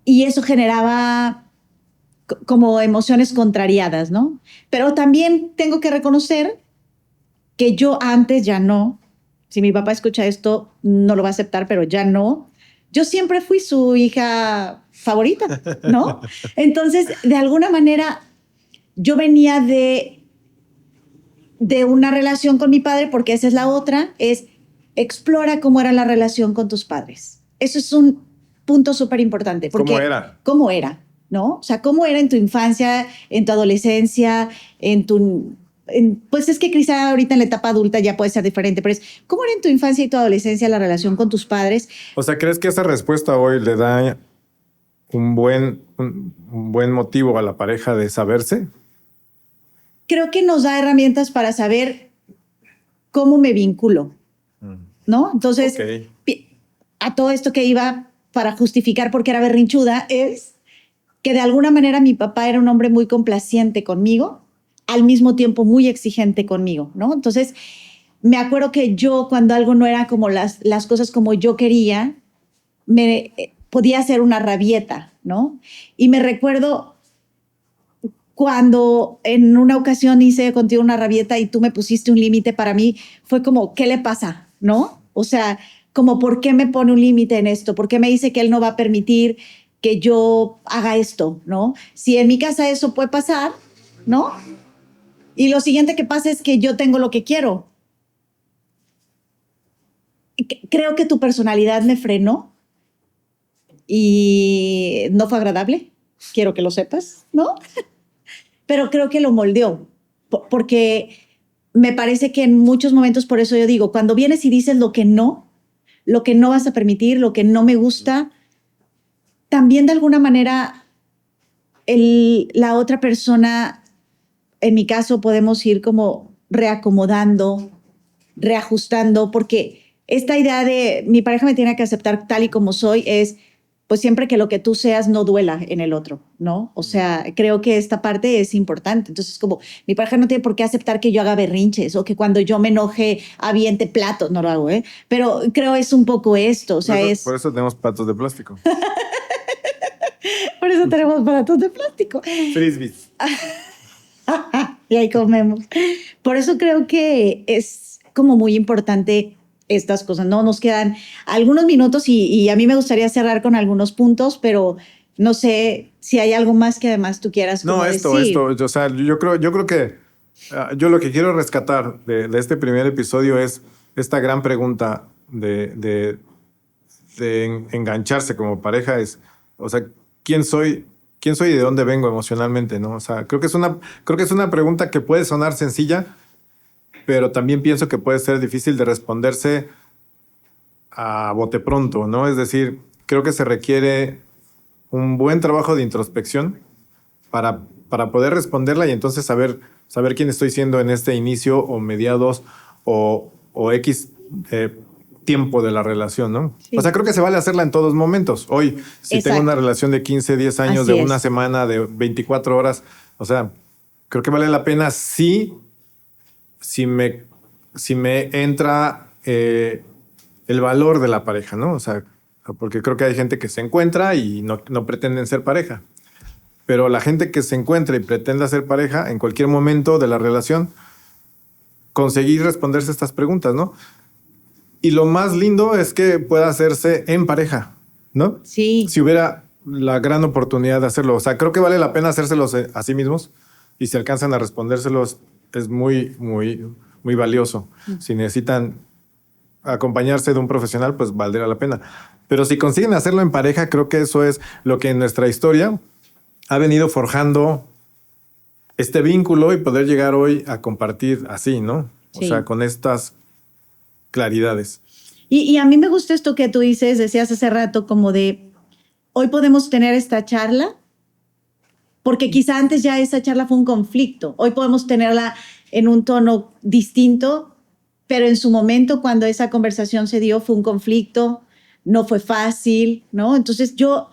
y eso generaba como emociones contrariadas, ¿no? Pero también tengo que reconocer que yo antes ya no, si mi papá escucha esto, no lo va a aceptar, pero ya no. Yo siempre fui su hija favorita, ¿no? Entonces, de alguna manera, yo venía de una relación con mi padre, porque esa es la otra, es explora cómo era la relación con tus padres. Eso es un punto súper importante. ¿Cómo era? ¿Cómo era? ¿No? O sea, ¿cómo era en tu infancia, en tu adolescencia, pues es que quizá ahorita en la etapa adulta ya puede ser diferente, pero ¿cómo era en tu infancia y tu adolescencia la relación con tus padres? O sea, ¿crees que esa respuesta hoy le da un buen motivo a la pareja de saberse? Creo que nos da herramientas para saber cómo me vinculo, ¿no? Entonces, a todo esto que iba para justificar por qué era berrinchuda es que de alguna manera mi papá era un hombre muy complaciente conmigo, al mismo tiempo muy exigente conmigo, ¿no? Entonces, me acuerdo que yo cuando algo no era como las cosas como yo quería, me podía hacer una rabieta, ¿no? Y me recuerdo cuando en una ocasión hice contigo una rabieta y tú me pusiste un límite, para mí fue como, ¿qué le pasa? ¿No? O sea, como, ¿por qué me pone un límite en esto? ¿Por qué me dice que él no va a permitir que yo haga esto? ¿No? Si en mi casa eso puede pasar, ¿no? Y lo siguiente que pasa es que yo tengo lo que quiero. Creo que tu personalidad me frenó y no fue agradable. Quiero que lo sepas, ¿no? Pero creo que lo moldeó, porque me parece que en muchos momentos, por eso yo digo, cuando vienes y dices lo que no vas a permitir, lo que no me gusta, también de alguna manera la otra persona, en mi caso, podemos ir como reacomodando, reajustando, porque esta idea de mi pareja me tiene que aceptar tal y como soy es, pues siempre que lo que tú seas no duela en el otro, ¿no? O sea, creo que esta parte es importante. Entonces, como mi pareja no tiene por qué aceptar que yo haga berrinches o que cuando yo me enoje aviente platos, no lo hago, ¿eh? Pero creo es un poco esto, o sea, Por eso tenemos platos de plástico. Por eso tenemos platos de plástico. Frisbees. Y ahí comemos. Por eso creo que es como muy importante estas cosas, ¿no? Nos quedan algunos minutos y a mí me gustaría cerrar con algunos puntos, pero no sé si hay algo más que además tú quieras como esto, decir. o sea, yo creo que yo lo que quiero rescatar de este primer episodio es esta gran pregunta de engancharse como pareja es, o sea, ¿quién soy? ¿Quién soy y de dónde vengo emocionalmente, no? O sea, creo que es una pregunta que puede sonar sencilla, pero también pienso que puede ser difícil de responderse a bote pronto, ¿no? Es decir, creo que se requiere un buen trabajo de introspección para poder responderla y entonces saber quién estoy siendo en este inicio o mediados o X tiempo de la relación, ¿no? Sí. O sea, creo que se vale hacerla en todos momentos. Hoy, si Exacto. tengo una relación de 15, 10 años, Así de es. una semana, de 24 horas, o sea, creo que vale la pena si me entra el valor de la pareja, ¿no? O sea, porque creo que hay gente que se encuentra y no pretenden ser pareja. Pero la gente que se encuentra y pretenda ser pareja, en cualquier momento de la relación, conseguir responderse estas preguntas, ¿no? Y lo más lindo es que pueda hacerse en pareja, ¿no? Sí. Si hubiera la gran oportunidad de hacerlo. O sea, creo que vale la pena hacérselos a sí mismos y si alcanzan a respondérselos es muy, muy, muy valioso. Si necesitan acompañarse de un profesional, pues valdría la pena. Pero si consiguen hacerlo en pareja, creo que eso es lo que en nuestra historia ha venido forjando este vínculo y poder llegar hoy a compartir así, ¿no? O Sí. sea, con estas claridades. Y a mí me gusta esto que tú decías hace rato, como de, hoy podemos tener esta charla, porque quizá antes ya esa charla fue un conflicto. Hoy podemos tenerla en un tono distinto, pero en su momento, cuando esa conversación se dio, fue un conflicto, no fue fácil, ¿no? Entonces yo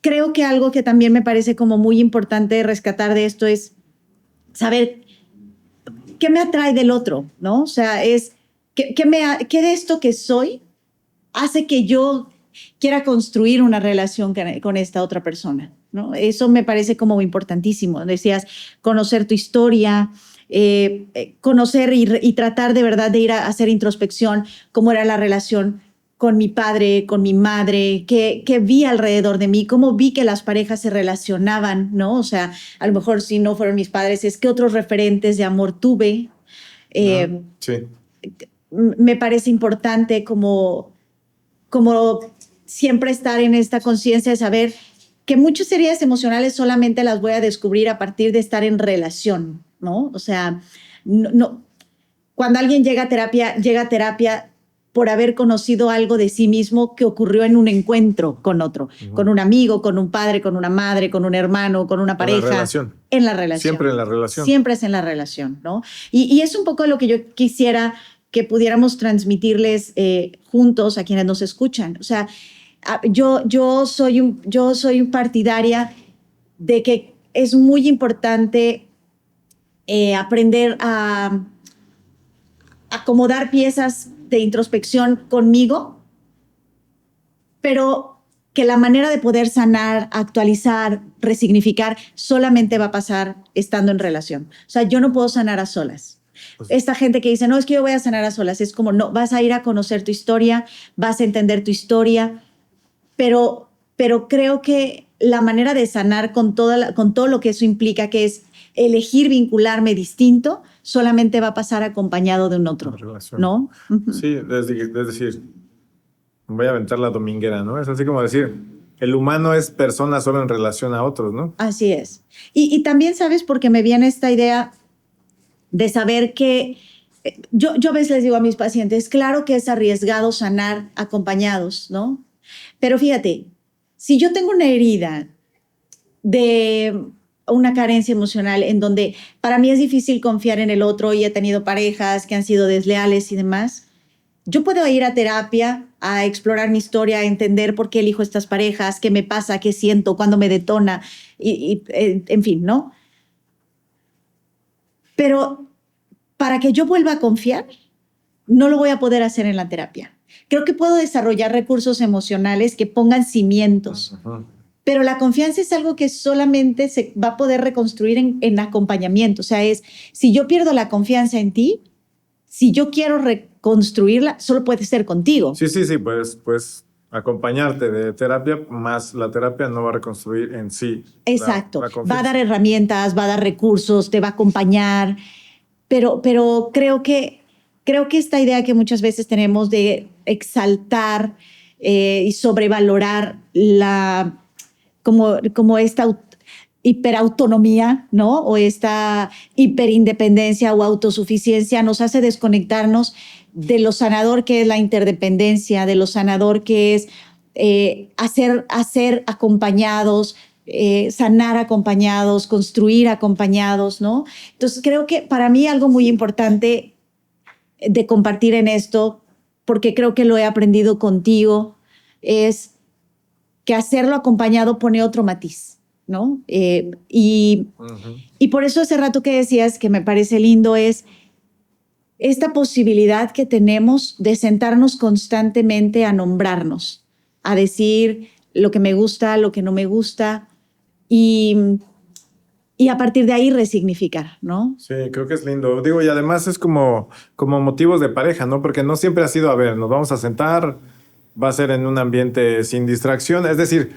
creo que algo que también me parece como muy importante rescatar de esto es saber qué me atrae del otro, ¿no? O sea, es qué de esto que soy hace que yo quiera construir una relación con esta otra persona, ¿no? Eso me parece como importantísimo. Decías, conocer tu historia, conocer y tratar de verdad de ir a hacer introspección, cómo era la relación con mi padre, con mi madre, qué vi alrededor de mí, cómo vi que las parejas se relacionaban, ¿no? O sea, a lo mejor si no fueron mis padres, es qué otros referentes de amor tuve. Sí. Me parece importante como siempre estar en esta conciencia de saber que muchas heridas emocionales solamente las voy a descubrir a partir de estar en relación, ¿no? O sea, no, cuando alguien llega a terapia por haber conocido algo de sí mismo que ocurrió en un encuentro con otro, con un amigo, con un padre, con una madre, con un hermano, con una pareja. En la relación. En la relación. Siempre en la relación. Siempre es en la relación, ¿no? Y es un poco lo que yo quisiera que pudiéramos transmitirles juntos a quienes nos escuchan. O sea, yo soy partidaria de que es muy importante aprender a acomodar piezas de introspección conmigo, pero que la manera de poder sanar, actualizar, resignificar, solamente va a pasar estando en relación. O sea, yo no puedo sanar a solas. Esta gente que dice, no, es que yo voy a sanar a solas, es como, no, vas a ir a conocer tu historia, vas a entender tu historia, pero creo que la manera de sanar con todo lo que eso implica, que es elegir vincularme distinto, solamente va a pasar acompañado de un otro, ¿no? Sí, es decir, voy a aventar la dominguera, ¿no? Es así como decir, el humano es persona solo en relación a otros, ¿no? Así es. Y también, ¿sabes? Porque me viene esta idea de saber que yo a veces les digo a mis pacientes, claro que es arriesgado sanar acompañados, ¿no? Pero fíjate, si yo tengo una herida de una carencia emocional en donde para mí es difícil confiar en el otro y he tenido parejas que han sido desleales y demás, yo puedo ir a terapia, a explorar mi historia, a entender por qué elijo estas parejas, qué me pasa, qué siento, cuándo me detona, en fin, ¿no? Pero para que yo vuelva a confiar, no lo voy a poder hacer en la terapia. Creo que puedo desarrollar recursos emocionales que pongan cimientos. Uh-huh. Pero la confianza es algo que solamente se va a poder reconstruir en acompañamiento. O sea, si yo pierdo la confianza en ti, si yo quiero construirla, solo puede ser contigo. Sí, pues acompañarte de terapia, más la terapia no va a reconstruir en sí. Exacto. Va a dar herramientas, va a dar recursos, te va a acompañar, pero creo que esta idea que muchas veces tenemos de exaltar y sobrevalorar como esta hiperautonomía, ¿no? O esta hiperindependencia o autosuficiencia nos hace desconectarnos de lo sanador que es la interdependencia, de lo sanador que es hacer acompañados, sanar acompañados, construir acompañados, ¿no? Entonces creo que para mí algo muy importante de compartir en esto, porque creo que lo he aprendido contigo, es que hacerlo acompañado pone otro matiz, ¿no? Y por eso hace rato que decías que me parece lindo es esta posibilidad que tenemos de sentarnos constantemente a nombrarnos, a decir lo que me gusta, lo que no me gusta y a partir de ahí resignificar, ¿no? Sí, creo que es lindo. Digo, y además es como motivos de pareja, ¿no? Porque no siempre ha sido, a ver, nos vamos a sentar, va a ser en un ambiente sin distracción. Es decir,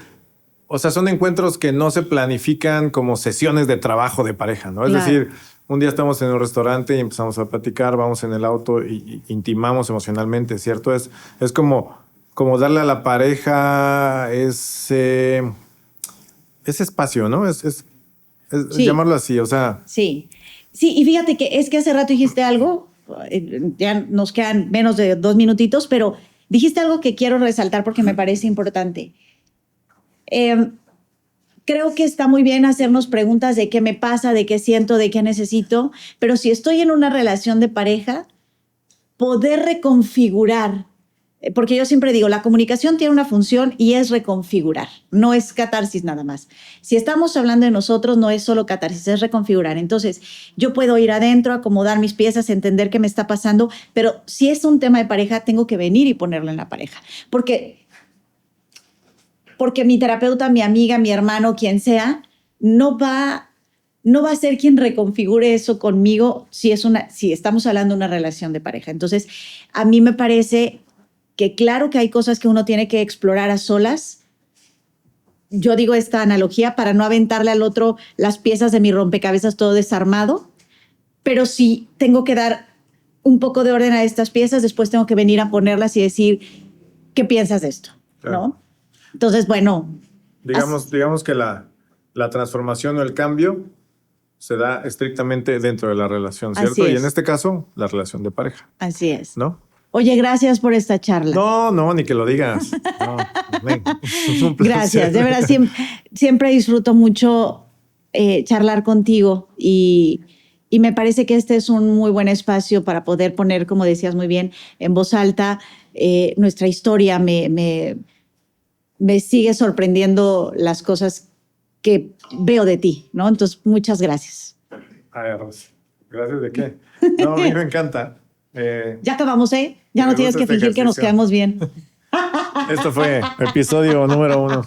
o sea, son encuentros que no se planifican como sesiones de trabajo de pareja, ¿no? Es decir, un día estamos en un restaurante y empezamos a platicar, vamos en el auto y intimamos emocionalmente, ¿cierto? Es como darle a la pareja ese espacio, ¿no? Sí. Llamarlo así, o sea. Sí, y fíjate que hace rato dijiste algo, ya nos quedan menos de 2 minutitos, pero dijiste algo que quiero resaltar porque me parece importante. Creo que está muy bien hacernos preguntas de qué me pasa, de qué siento, de qué necesito, pero si estoy en una relación de pareja, poder reconfigurar, porque yo siempre digo, la comunicación tiene una función y es reconfigurar, no es catarsis nada más. Si estamos hablando de nosotros, no es solo catarsis, es reconfigurar. Entonces, yo puedo ir adentro, acomodar mis piezas, entender qué me está pasando, pero si es un tema de pareja, tengo que venir y ponerlo en la pareja. Porque mi terapeuta, mi amiga, mi hermano, quien sea, no va a ser quien reconfigure eso conmigo si estamos hablando de una relación de pareja. Entonces, a mí me parece que claro que hay cosas que uno tiene que explorar a solas. Yo digo esta analogía para no aventarle al otro las piezas de mi rompecabezas todo desarmado, pero si tengo que dar un poco de orden a estas piezas, después tengo que venir a ponerlas y decir, ¿qué piensas de esto? Claro. ¿No? Entonces, bueno. Digamos que la transformación o el cambio se da estrictamente dentro de la relación, ¿cierto? Y en este caso, la relación de pareja. Así es. ¿No? Oye, gracias por esta charla. No, ni que lo digas. No, es un placer. Gracias, de verdad, siempre disfruto mucho charlar contigo y me parece que este es un muy buen espacio para poder poner, como decías muy bien, en voz alta nuestra historia. Me sigue sorprendiendo las cosas que veo de ti, ¿no? Entonces, muchas gracias. A ver, Rosy, ¿gracias de qué? No, a mí me encanta. Ya acabamos, ¿eh? Ya no tienes que fingir que nos quedamos bien. Esto fue episodio número 1.